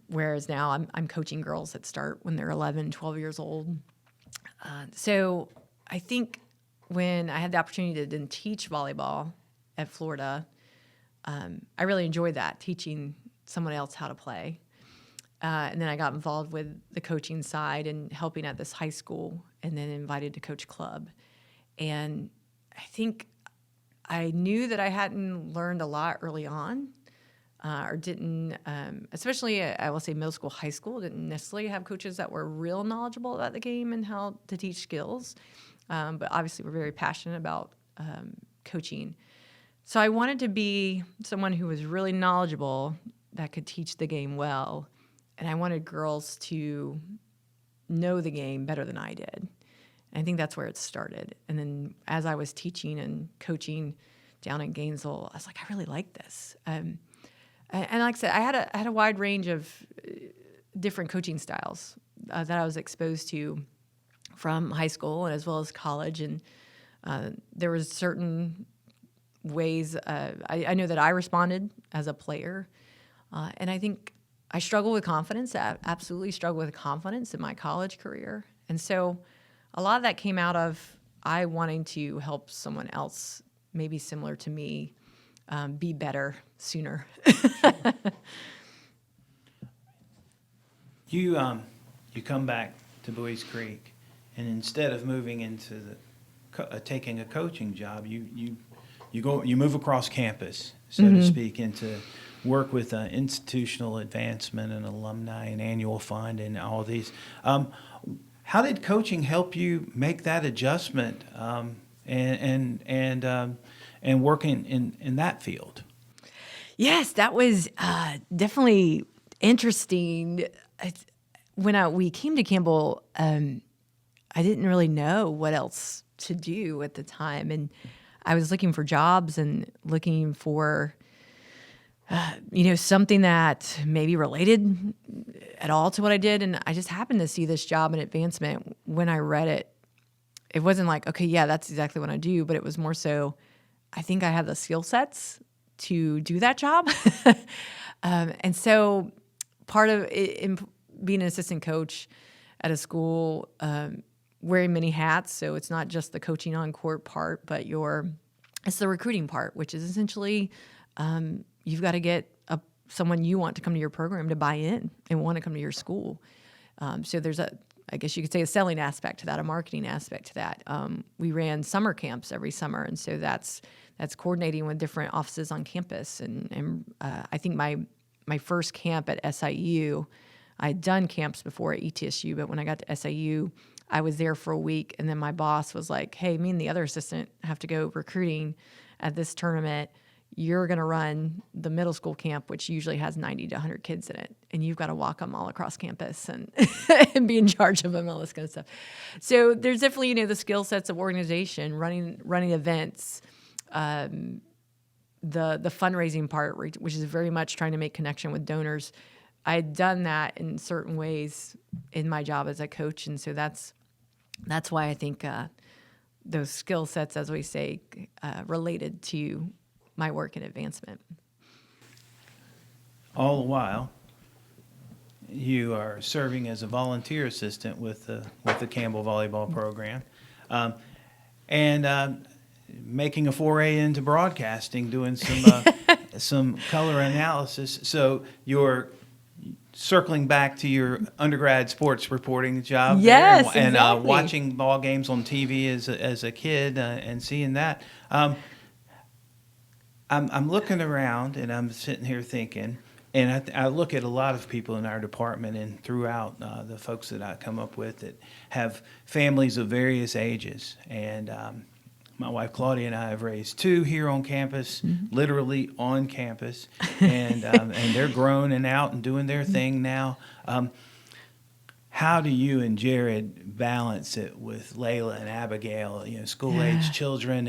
whereas now I'm coaching girls that start when they're 11, 12 years old. So I think when I had the opportunity to then teach volleyball at Florida, I really enjoyed that, teaching someone else how to play. And then I got involved with the coaching side and helping at this high school, and then invited to coach club. And I think I knew that I hadn't learned a lot early on, or didn't, especially I will say middle school, high school, didn't necessarily have coaches that were real knowledgeable about the game and how to teach skills. But obviously we're very passionate about coaching. So I wanted to be someone who was really knowledgeable that could teach the game well. And I wanted girls to know the game better than I did. And I think that's where it started. And then as I was teaching and coaching down in Gainesville, I was like, I really like this. And like I said, I had a wide range of different coaching styles that I was exposed to from high school and as well as college. And there was certain ways I know that I responded as a player. And I think I struggled with confidence. I absolutely struggled with confidence in my college career. And so a lot of that came out of I wanting to help someone else, maybe similar to me, be better sooner. You come back to Buies Creek, and instead of moving into taking a coaching job, you move across campus, so to speak, into work with institutional advancement and alumni and annual fund and all of these. How did coaching help you make that adjustment and working in that field? Yes, that was definitely interesting. When we came to Campbell, I didn't really know what else to do at the time, and I was looking for jobs and looking for something that maybe related at all to what I did. And I just happened to see this job in advancement. When I read it, it wasn't like, okay, yeah, that's exactly what I do, but it was more so, I think I had the skill sets to do that job. And so part of it, in being an assistant coach at a school, wearing many hats. So it's not just the coaching on court part, but it's the recruiting part, which is essentially you've got to get someone you want to come to your program to buy in and want to come to your school. So there's I guess you could say a selling aspect to that, a marketing aspect to that. We ran summer camps every summer, and so that's coordinating with different offices on campus. And I think my first camp at SIU, I had done camps before at ETSU, but when I got to SIU, I was there for a week, and then my boss was like, hey, me and the other assistant have to go recruiting at this tournament. You're going to run the middle school camp, which usually has 90 to 100 kids in it, and you've got to walk them all across campus and and be in charge of them, all this kind of stuff. So there's definitely, the skill sets of organization, running events, the fundraising part, which is very much trying to make connection with donors. I had done that in certain ways in my job as a coach, and so that's why I think those skill sets, as we say, related to my work in advancement. All the while, you are serving as a volunteer assistant with the Campbell volleyball program, and making a foray into broadcasting, doing some color analysis. So you're circling back to your undergrad sports reporting job. Yes, there, and exactly. Watching ball games on TV as a kid and seeing that. I'm looking around and I'm sitting here thinking, and I look at a lot of people in our department and throughout the folks that I come up with that have families of various ages. And my wife Claudia and I have raised 2 here on campus, literally on campus, and they're grown and out and doing their thing now. How do you and Jared balance it with Layla and Abigail, school-age children,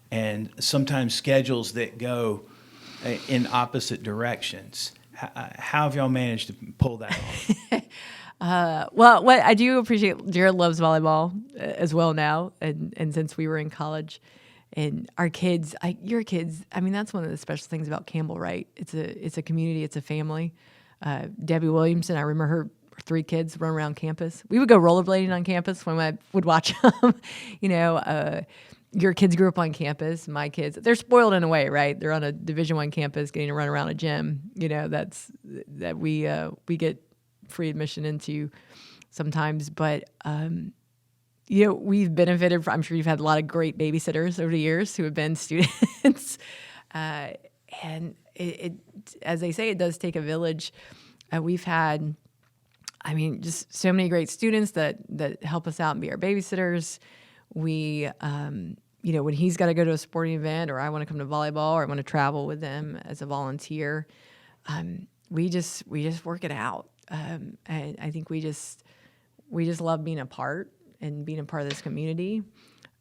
and sometimes schedules that go in opposite directions? How have y'all managed to pull that off? Well, what I do appreciate, Jared loves volleyball as well now, and since we were in college, and our kids, your kids, that's one of the special things about Campbell, right? It's a community, it's a family. Debbie Williamson, I remember her 3 kids run around campus. We would go rollerblading on campus when I would watch them. Your kids grew up on campus. My kids, they're spoiled in a way, right? They're on a Division I campus, getting to run around a gym. That we get free admission into sometimes. But we've benefited from. I'm sure you've had a lot of great babysitters over the years who have been students, and it, as they say, it does take a village. We've had, just so many great students that help us out and be our babysitters. We, when he's got to go to a sporting event, or I want to come to volleyball, or I want to travel with them as a volunteer, we just work it out. And I think we just love being a part and being a part of this community.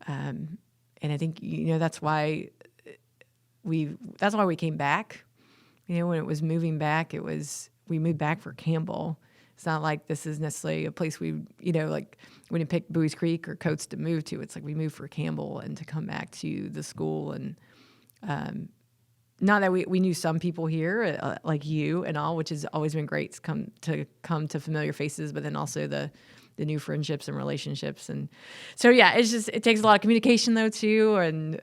And I think that's why we came back. When it was moving back, we moved back for Campbell. It's not like this is necessarily a place we, like we didn't pick Bowie's Creek or Coates to move to. It's like we moved for Campbell and to come back to the school. And not that we knew some people here, like you and all, which has always been great to come to familiar faces, but then also the new friendships and relationships. And so, yeah, it takes a lot of communication though too. And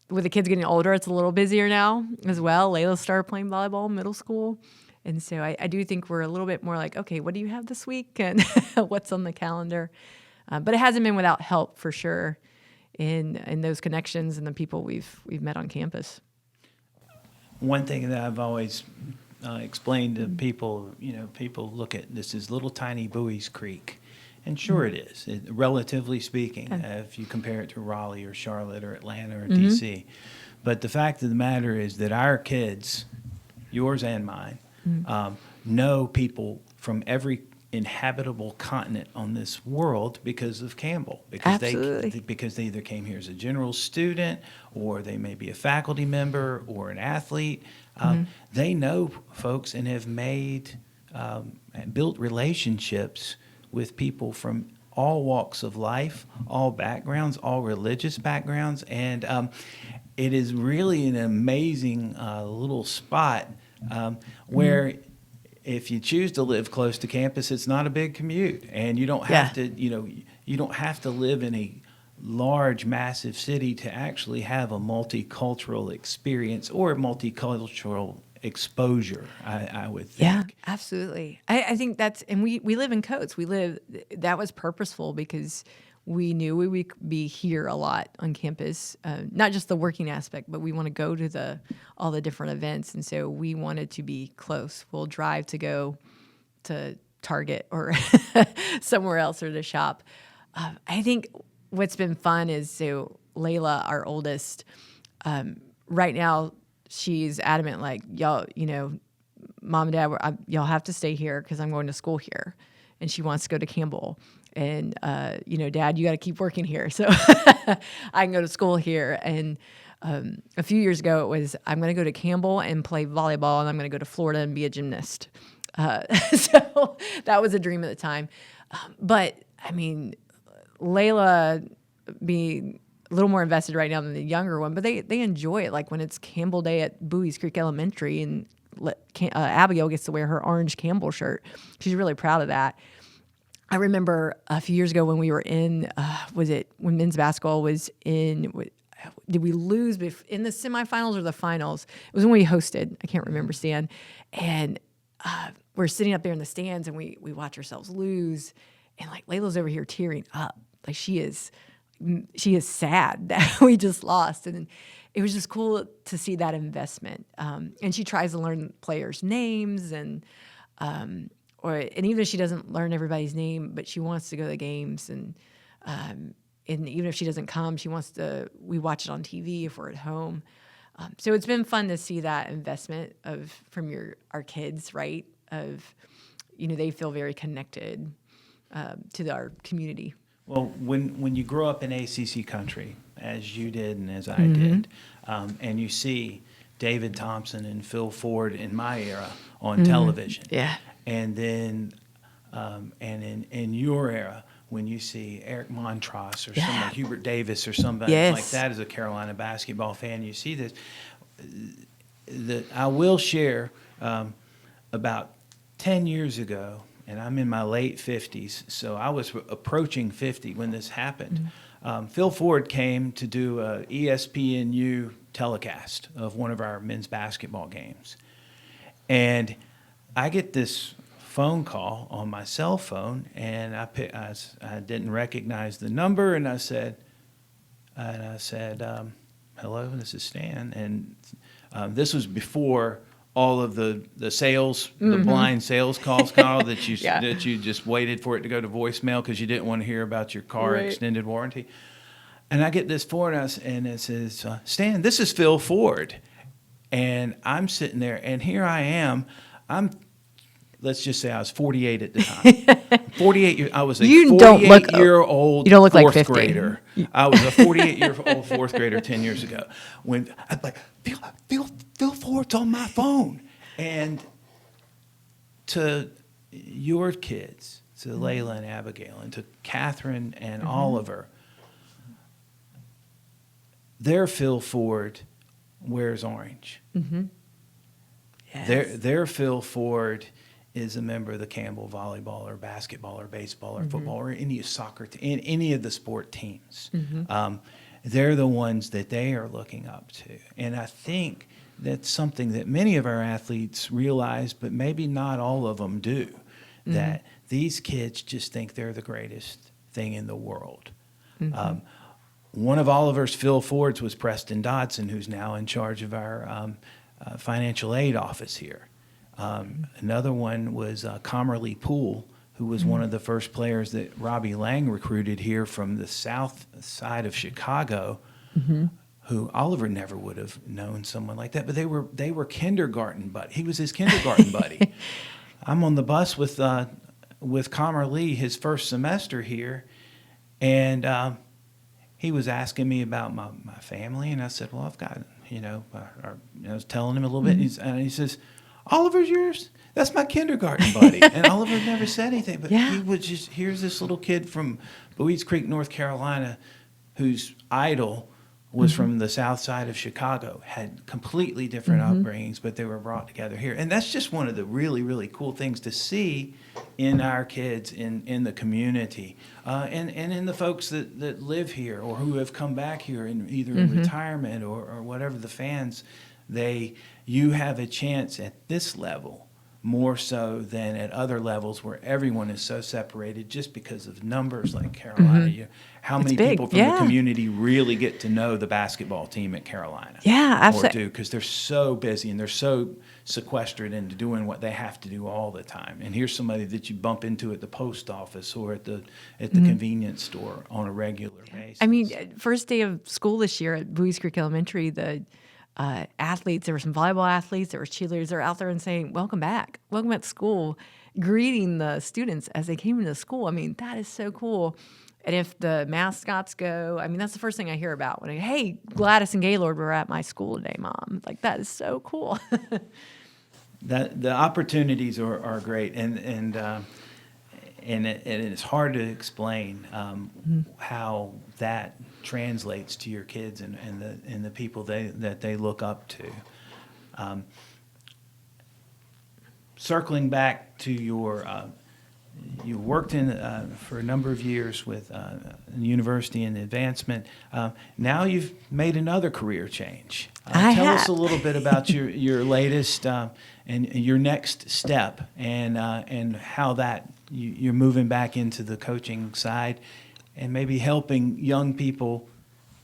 with the kids getting older, it's a little busier now as well. Layla started playing volleyball in middle school. And so I do think we're a little bit more like, okay, what do you have this week and what's on the calendar? But it hasn't been without help for sure in those connections and the people we've met on campus. One thing that I've always explained to people, people look at this as little tiny Bowie's Creek. And sure it is, relatively speaking, if you compare it to Raleigh or Charlotte or Atlanta or D.C. But the fact of the matter is that our kids, yours and mine, know people from every inhabitable continent on this world because of Campbell. Because they either came here as a general student, or they may be a faculty member or an athlete. They know folks and have made and built relationships with people from all walks of life, all backgrounds, all religious backgrounds, and it is really an amazing little spot where if you choose to live close to campus, it's not a big commute, and you don't have to, you don't have to live in a large, massive city to actually have a multicultural experience or a multicultural exposure, I would think. Yeah, absolutely. I think that's, and we live in Coates. That was purposeful because we knew we would be here a lot on campus, not just the working aspect, but we want to go to all the different events. And so we wanted to be close. We'll drive to go to Target or somewhere else or to shop. I think what's been fun is, so Layla, our oldest, right now, she's adamant, like, y'all, Mom and Dad, y'all have to stay here because I'm going to school here. And she wants to go to Campbell. And, Dad, you got to keep working here. So I can go to school here. And a few years ago, it was, I'm going to go to Campbell and play volleyball, and I'm going to go to Florida and be a gymnast. So that was a dream at the time. But, I mean, Layla being a little more invested right now than the younger one, but they enjoy it. Like when it's Campbell Day at Bowie's Creek Elementary, and Abigail gets to wear her orange Campbell shirt. She's really proud of that. I remember a few years ago when we were in, when men's basketball was in, did we lose in the semifinals or the finals? It was when we hosted. I can't remember, Stan. And we're sitting up there in the stands, and we watch ourselves lose. And like Layla's over here tearing up. Like she is sad that we just lost. And it was just cool to see that investment. And she tries to learn players' names and even if she doesn't learn everybody's name, but she wants to go to the games. And even if she doesn't come, we watch it on TV if we're at home. So it's been fun to see that investment from our kids, right? They feel very connected to our community. Well, when you grow up in ACC country, as you did and as I did, and you see David Thompson and Phil Ford in my era on television, and then and in your era, when you see Eric Montross or somebody, Hubert Davis or somebody like that as a Carolina basketball fan, you see this. I will share about 10 years ago, and I'm in my late 50s, so I was approaching 50 when this happened. Phil Ford came to do a ESPNU telecast of one of our men's basketball games. And I get this phone call on my cell phone, and I didn't recognize the number, and I said, hello, this is Stan. And this was before all of the sales, the blind sales calls, Kyle, that you just waited for it to go to voicemail because you didn't want to hear about your car extended warranty. And I get this phone, and it says, Stan, this is Phil Ford. And I'm sitting there, and here I am. Let's just say I was 48 at the time. 48. I was a 48-year-old fourth grader. I was a 48-year-old fourth grader 10 years ago. When I'd like, Phil Ford's on my phone. And to your kids, to Layla and Abigail, and to Catherine and Oliver, their Phil Ford wears orange. Yes. Their Phil Ford is a member of the Campbell volleyball or basketball or baseball or football or any soccer in any of the sport teams. They're the ones that they are looking up to. And I think that's something that many of our athletes realize, but maybe not all of them do, that these kids just think they're the greatest thing in the world. One of Oliver's Phil Fords was Preston Dodson, who's now in charge of our financial aid office here. Another one was Comerly Poole, who was one of the first players that Robbie Lang recruited here from the south side of Chicago, who Oliver never would have known someone like that. But they were kindergarten buddy. He was his kindergarten buddy. I'm on the bus with Comerly his first semester here, and he was asking me about my family, and I said, well, I've got, I was telling him a little bit, and he says, Oliver's yours? That's my kindergarten buddy. And Oliver never said anything, but he was just, here's this little kid from Bowie's Creek, North Carolina, whose idol was from the south side of Chicago, had completely different upbringings, but they were brought together here. And that's just one of the really, really cool things to see in our kids, in the community, and in the folks that live here or who have come back here in either in retirement or whatever, the fans. You have a chance at this level more so than at other levels where everyone is so separated just because of numbers like Carolina. How many people from the community really get to know the basketball team at Carolina? Yeah, absolutely. Or do, because they're so busy and they're so sequestered into doing what they have to do all the time. And here's somebody that you bump into at the post office or at the convenience store on a regular basis. I mean, first day of school this year at Bowie's Creek Elementary, the athletes, there were some volleyball athletes, there were cheerleaders, they're out there and saying, welcome back to school, greeting the students as they came into school. I mean, that is so cool. And if the mascots go, I mean, that's the first thing I hear about when hey, Gladys and Gaylord were at my school today, Mom. Like, that is so cool. The opportunities are great, and it's hard to explain how that translates to your kids and the people that they look up to. Circling back to you worked for a number of years with the university and advancement. Now you've made another career change. Tell us a little bit about your latest and your next step and how that you're moving back into the coaching side and maybe helping young people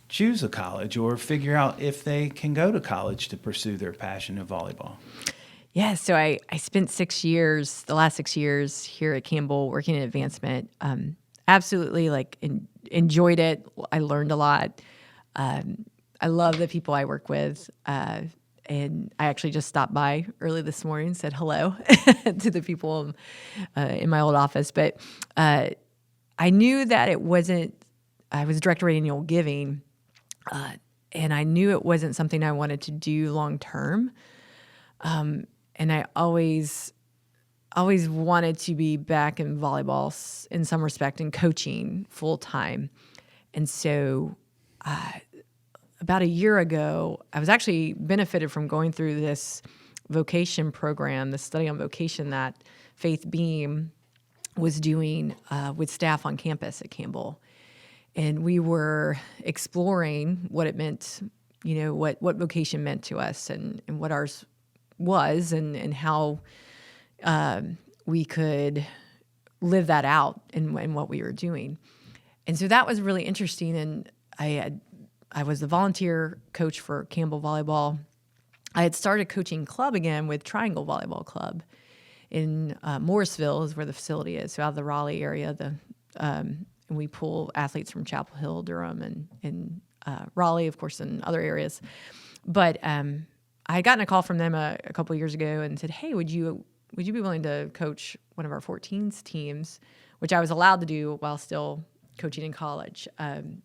choose a college or figure out if they can go to college to pursue their passion of volleyball. Yeah, so I spent the last 6 years here at Campbell working in advancement. Absolutely, enjoyed it. I learned a lot. I love the people I work with. And I actually just stopped by early this morning and said hello to the people in my old office. But I knew that I was director of annual giving, and I knew it wasn't something I wanted to do long term. And I always wanted to be back in volleyball in some respect and coaching full time. And so about a year ago, I was actually benefited from going through this vocation program, the study on vocation that Faith Beam was doing with staff on campus at Campbell. And we were exploring what it meant, what vocation meant to us and what ours was and how we could live that out in what we were doing. And so that was really interesting. And I was the volunteer coach for Campbell Volleyball. I had started coaching club again with Triangle Volleyball Club in Morrisville is where the facility is, so out of the Raleigh area. And we pull athletes from Chapel Hill, Durham, and Raleigh, of course, and other areas. But I had gotten a call from them a couple of years ago and said, hey, would you be willing to coach one of our 14s teams, which I was allowed to do while still coaching in college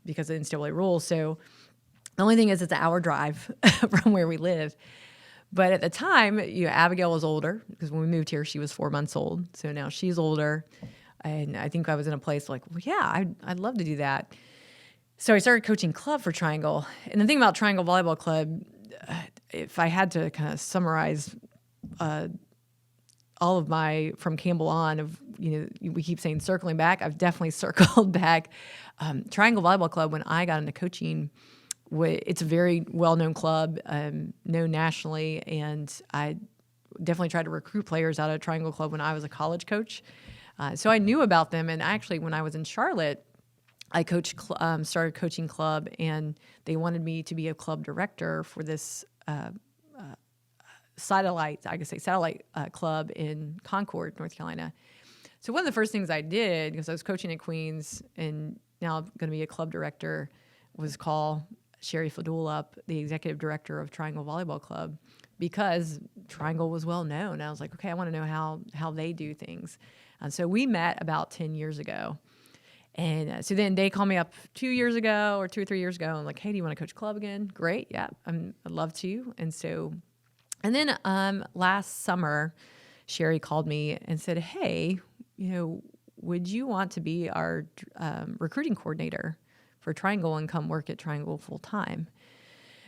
because of the NCAA rules. So the only thing is it's an hour drive from where we live. But at the time, Abigail was older because when we moved here, she was 4 months old. So now she's older. And I think I was in a place like, well, yeah, I'd love to do that. So I started coaching club for Triangle. And the thing about Triangle Volleyball Club, if I had to kind of summarize all of my, from Campbell on, we keep saying circling back. I've definitely circled back. Triangle Volleyball Club, when I got into coaching, it's a very well-known club, known nationally, and I definitely tried to recruit players out of Triangle Club when I was a college coach. So I knew about them, and actually when I was in Charlotte, I started coaching club, and they wanted me to be a club director for this satellite club in Concord, North Carolina. So one of the first things I did, because I was coaching at Queens and now I'm going to be a club director, was call Sherry Fadul up, the executive director of Triangle Volleyball Club, because Triangle was well known. I was like, okay, I want to know how they do things. And so we met about 10 years ago. And so then they called me up 2 years ago or 2 or 3 years ago and like, hey, do you want to coach club again? Great, yeah, I'd love to. And so And then last summer, Sherry called me and said, "Hey, would you want to be our recruiting coordinator for Triangle and come work at Triangle full time?"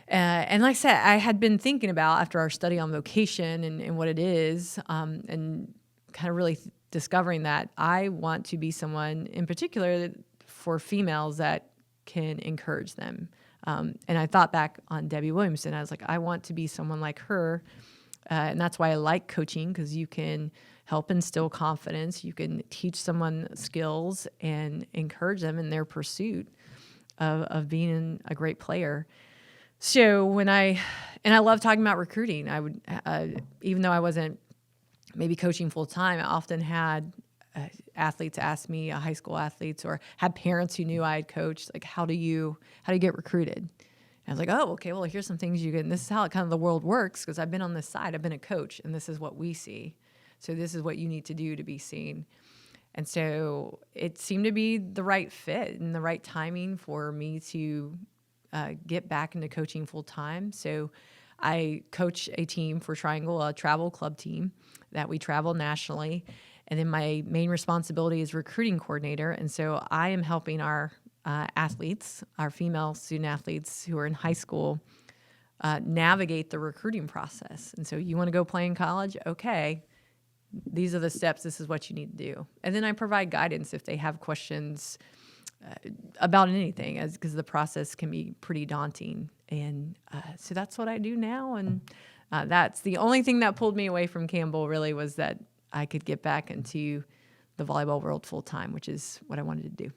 And like I said, I had been thinking about after our study on vocation and what it is, and kind of really discovering that I want to be someone in particular for females that can encourage them. And I thought back on Debbie Williamson. I was like, I want to be someone like her. And that's why I like coaching, because you can help instill confidence. You can teach someone skills and encourage them in their pursuit of being a great player. So I love talking about recruiting. I would, even though I wasn't maybe coaching full time, I often had athletes ask me, high school athletes, or had parents who knew I had coached, like, how do you get recruited? And I was like, oh, okay, well, here's some things you can, and this is how kind of the world works, because I've been on this side, I've been a coach, and this is what we see. So this is what you need to do to be seen. And so it seemed to be the right fit and the right timing for me to get back into coaching full time. So I coach a team for Triangle, a travel club team that we travel nationally. And then my main responsibility is recruiting coordinator. And so I am helping our athletes, our female student athletes who are in high school, navigate the recruiting process. And so you want to go play in college? Okay, these are the steps. This is what you need to do. And then I provide guidance if they have questions about anything, because the process can be pretty daunting. And so that's what I do now. And that's the only thing that pulled me away from Campbell, really, was that I could get back into the volleyball world full time, which is what I wanted to do.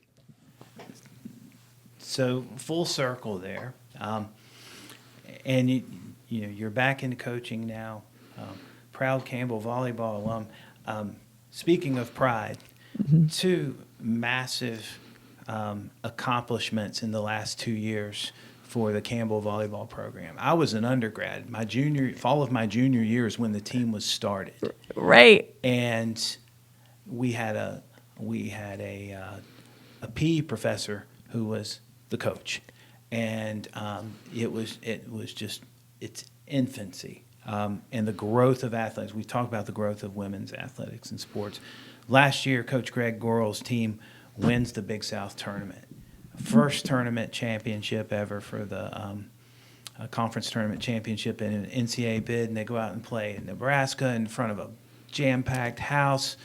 So full circle there, and you're back into coaching now. Proud Campbell volleyball alum. Speaking of pride, two massive accomplishments in the last 2 years for the Campbell volleyball program. I was an undergrad. Fall of my junior year is when the team was started. Right. And we had a PE professor who was the coach, and it was just its infancy, and the growth of athletics. We talked about the growth of women's athletics and sports. Last year, Coach Greg Gorel's team wins the Big South tournament. First tournament championship ever for the conference tournament championship in an NCAA bid, and they go out and play in Nebraska in front of a jam-packed house.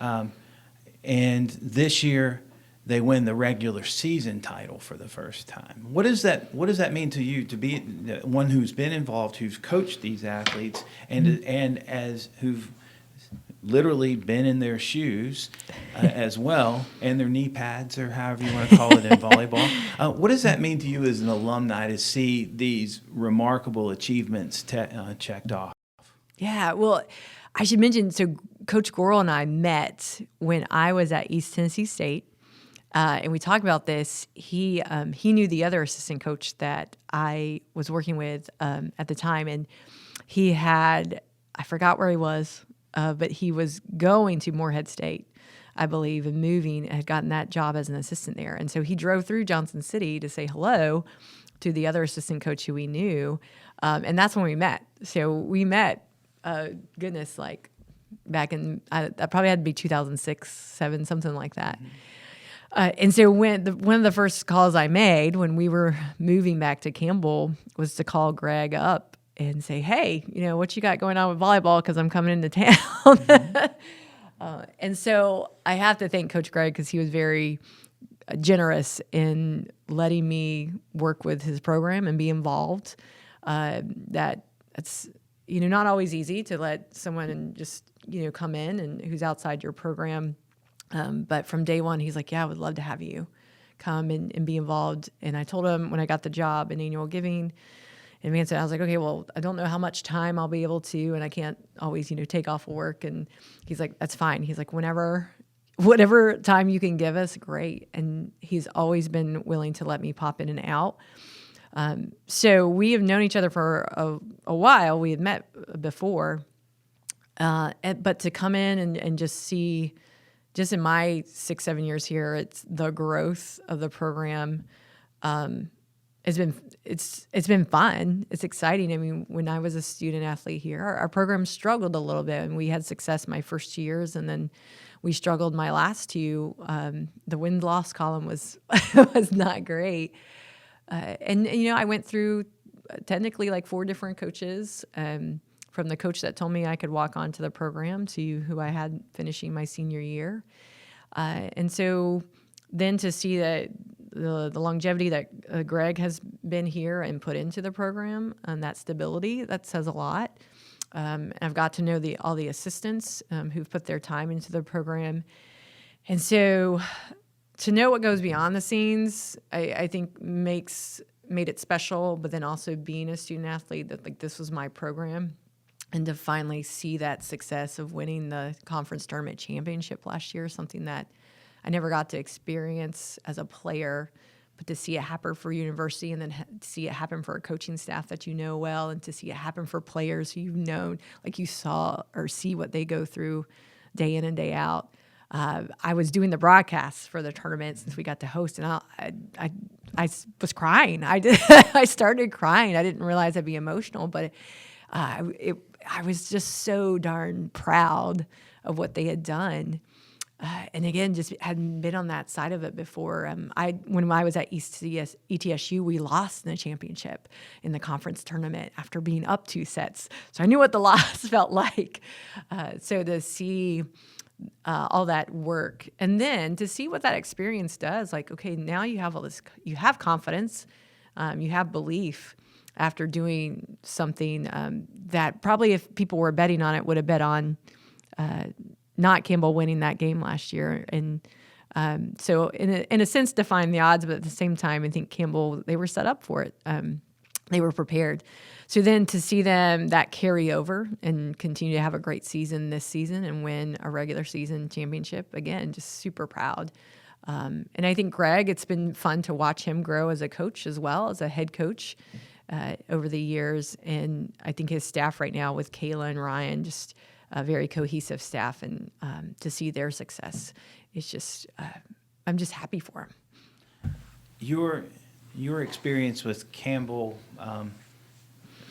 And this year, they win the regular season title for the first time. What does that mean to you, to be one who's been involved, who's coached these athletes, and as who've literally been in their shoes as well, and their knee pads, or however you want to call it in volleyball. What does that mean to you as an alumni to see these remarkable achievements checked off? Yeah, well, I should mention, so Coach Gorel and I met when I was at East Tennessee State, and we talked about this. He knew the other assistant coach that I was working with at the time, and he had, I forgot where he was, but he was going to Morehead State, I believe, and moving, had gotten that job as an assistant there. And so he drove through Johnson City to say hello to the other assistant coach who we knew, and that's when we met. So we met, goodness, like back in, that probably had to be 2006, 2007, something like that. And so one of the first calls I made when we were moving back to Campbell was to call Greg up and say, hey, what you got going on with volleyball? Because I'm coming into town. And so I have to thank Coach Greg, because he was very generous in letting me work with his program and be involved. That's not always easy to let someone just come in and who's outside your program. But from day one, he's like, yeah, I would love to have you come and be involved. And I told him when I got the job in annual giving, and I was like, okay, well, I don't know how much time I'll be able to, and I can't always, take off of work. And he's like, that's fine. He's like, whatever time you can give us, great. And he's always been willing to let me pop in and out. So we have known each other for a while. We had met before, but to come in and just see, just in my 6-7 years here, it's the growth of the program. it's been fun. It's exciting. I mean, when I was a student athlete here, our program struggled a little bit, and we had success my first 2 years, and then we struggled my last two. The win-loss column was was not great, and I went through technically like 4 different coaches. From the coach that told me I could walk onto the program to who I had finishing my senior year, and so then to see that the longevity that Greg has been here and put into the program and that stability, that says a lot. I've got to know all the assistants who've put their time into the program. And so to know what goes beyond the scenes, I think made it special, but then also being a student athlete, that like this was my program. And to finally see that success of winning the conference tournament championship last year, something that I never got to experience as a player, but to see it happen for university and then see it happen for a coaching staff that you know well, and to see it happen for players who you've known, like you saw or see what they go through day in and day out. I was doing the broadcasts for the tournament since we got to host, and I was crying. I started crying. I didn't realize I'd be emotional, but I was just so darn proud of what they had done. And again, just hadn't been on that side of it before. When I was at ETSU, we lost in the championship in the conference tournament after being up 2 sets. So I knew what the loss felt like. So to see all that work, and then to see what that experience does, like, okay, now you have all this, you have confidence, you have belief after doing something that probably if people were betting on it would have bet on not Campbell winning that game last year. And so in a sense, defying the odds, but at the same time, I think Campbell, they were set up for it. They were prepared. So then to see them that carry over and continue to have a great season this season and win a regular season championship, again, just super proud. And I think Greg, it's been fun to watch him grow as a coach as well, as a head coach over the years. And I think his staff right now with Kayla and Ryan, just a very cohesive staff, and to see their success, it's just I'm just happy for them. Your experience with Campbell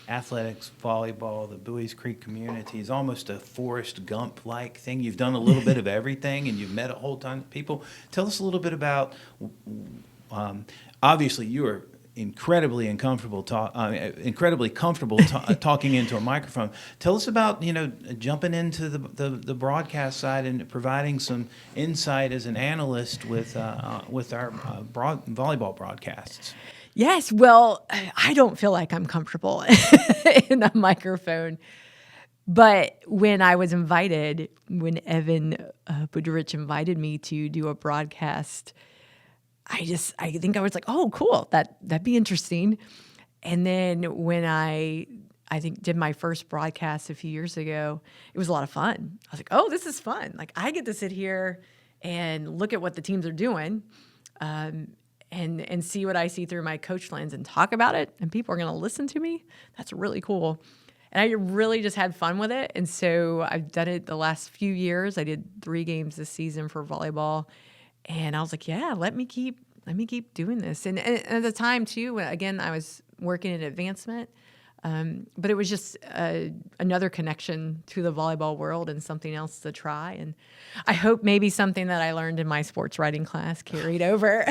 athletics, volleyball, the Buies Creek community is almost a Forrest Gump-like thing. You've done a little bit of everything, and you've met a whole ton of people. Tell us a little bit about. Obviously, you are incredibly comfortable talking into a microphone. Tell us about jumping into the broadcast side and providing some insight as an analyst with our volleyball broadcasts. Yes, well, I don't feel like I'm comfortable in a microphone. But when I was invited, when Evan Budrich invited me to do a broadcast, I think I was like, oh, cool, that'd be interesting. And then when I think did my first broadcast a few years ago, it was a lot of fun. I was like, oh, this is fun. Like, I get to sit here and look at what the teams are doing, and see what I see through my coach lens and talk about it, and people are going to listen to me. That's really cool. And I really just had fun with it. And so I've done it the last few years. I did 3 games this season for volleyball. And I was like, yeah, let me keep doing this. And at the time, too, again, I was working in advancement. But it was just another connection to the volleyball world and something else to try. And I hope maybe something that I learned in my sports writing class carried over.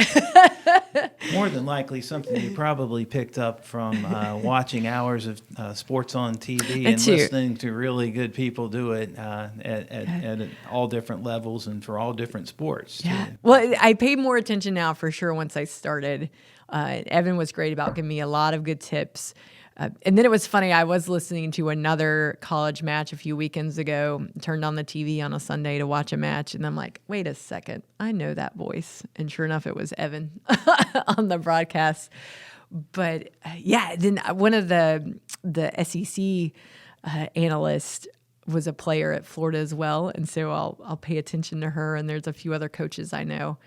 More than likely, something you probably picked up from watching hours of sports on TV and listening to really good people do it at all different levels and for all different sports. Yeah. Well, I pay more attention now for sure once I started. Evan was great about giving me a lot of good tips. And then it was funny, I was listening to another college match a few weekends ago, turned on the TV on a Sunday to watch a match, and I'm like, wait a second, I know that voice. And sure enough, it was Evan on the broadcast. But yeah, then one of the SEC analysts was a player at Florida as well, and so I'll pay attention to her, and there's a few other coaches I know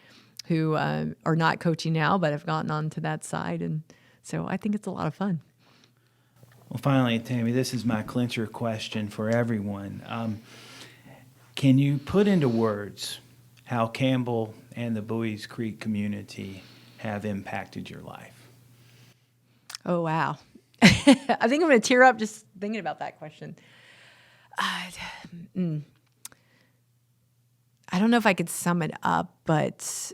who are not coaching now but have gotten onto that side, and so I think it's a lot of fun. Well, finally, Tammi, this is my clincher question for everyone. Can you put into words how Campbell and the Buies Creek community have impacted your life? Oh, wow. I think I'm going to tear up just thinking about that question. I don't know if I could sum it up, but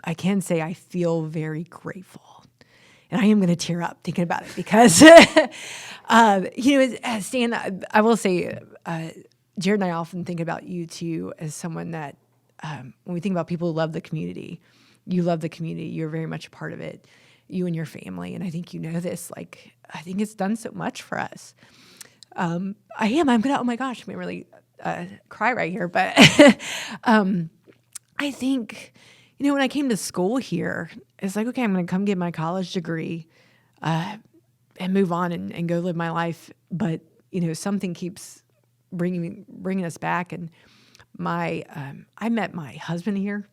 I can say I feel very grateful. And I am going to tear up thinking about it because, Stan, I will say, Jared and I often think about you too as someone that, when we think about people who love the community, you love the community. You're very much a part of it, you and your family. And I think you know this. Like, I think it's done so much for us. I'm gonna, oh my gosh, I'm gonna really cry right here. But I think, when I came to school here, it's like, okay, I'm gonna come get my college degree and move on and go live my life. But, something keeps bringing us back. And I met my husband here.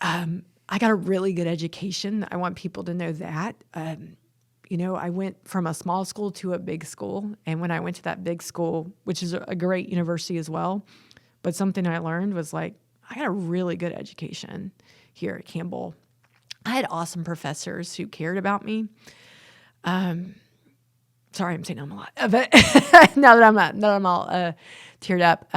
I got a really good education. I want people to know that. I went from a small school to a big school. And when I went to that big school, which is a great university as well, but something I learned was like, I got a really good education here at Campbell. I had awesome professors who cared about me. Sorry, I'm saying I'm a lot, but now that I'm all teared up.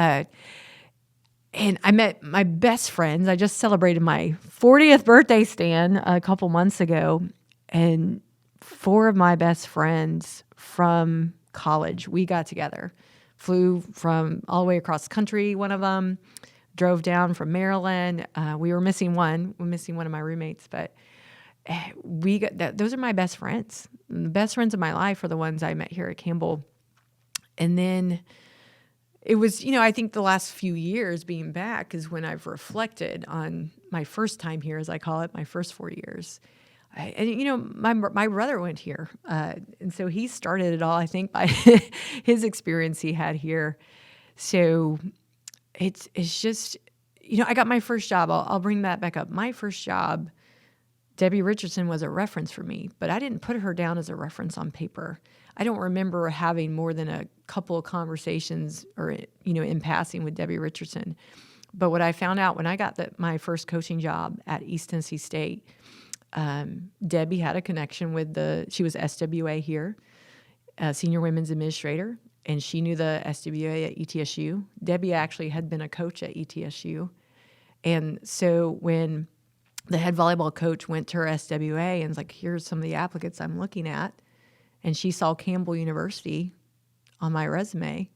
And I met my best friends. I just celebrated my 40th birthday, Stan, a couple months ago. And 4 of my best friends from college, we got together, flew from all the way across the country. One of them drove down from Maryland. We were missing one. We're missing one of my roommates, but we got that. Those are my best friends. The best friends of my life are the ones I met here at Campbell. And then it was, I think the last few years being back is when I've reflected on my first time here, as I call it, my first 4 years. My brother went here. And so he started it all, I think, by his experience he had here. So it's just, I got my first job. I'll bring that back up. My first job, Debbie Richardson was a reference for me, but I didn't put her down as a reference on paper. I don't remember having more than a couple of conversations or, in passing with Debbie Richardson. But what I found out when I got my first coaching job at East Tennessee State, Debbie had a connection with she was SWA here, Senior Women's Administrator, and she knew the SWA at ETSU. Debbie actually had been a coach at ETSU. And so when the head volleyball coach went to her SWA and was like, here's some of the applicants I'm looking at, and she saw Campbell University on my resume,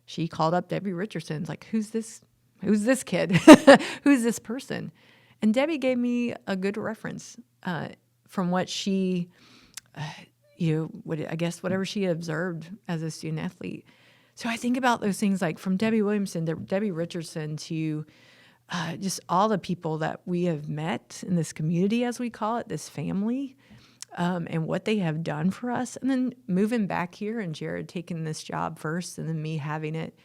she called up Debbie Richardson. It's like, who's this kid? Who's this person? And Debbie gave me a good reference from what she, whatever she observed as a student athlete. So I think about those things like from Debbie Williamson to Debbie Richardson to just all the people that we have met in this community, as we call it, this family, and what they have done for us. And then moving back here and Jared taking this job first and then me having it,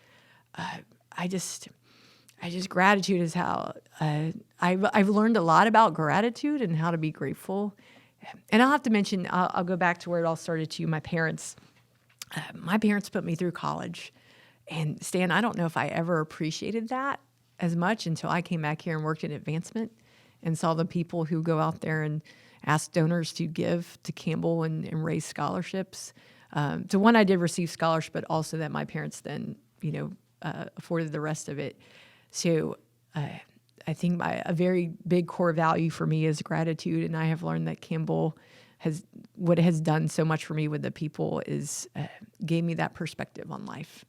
gratitude is how I've learned a lot about gratitude and how to be grateful. And I'll have to mention, I'll go back to where it all started to my parents. My parents put me through college. And Stan, I don't know if I ever appreciated that as much until I came back here and worked in advancement and saw the people who go out there and ask donors to give to Campbell and raise scholarships. So one, I did receive scholarship, but also that my parents then, afforded the rest of it. So I think a very big core value for me is gratitude, and I have learned that Campbell what it has done so much for me with the people is gave me that perspective on life.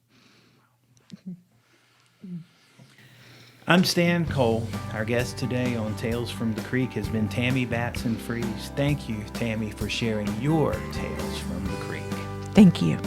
I'm Stan Cole. Our guest today on Tales from the Creek has been Tammi Batson Fries. Thank you, Tammi, for sharing your Tales from the Creek. Thank you.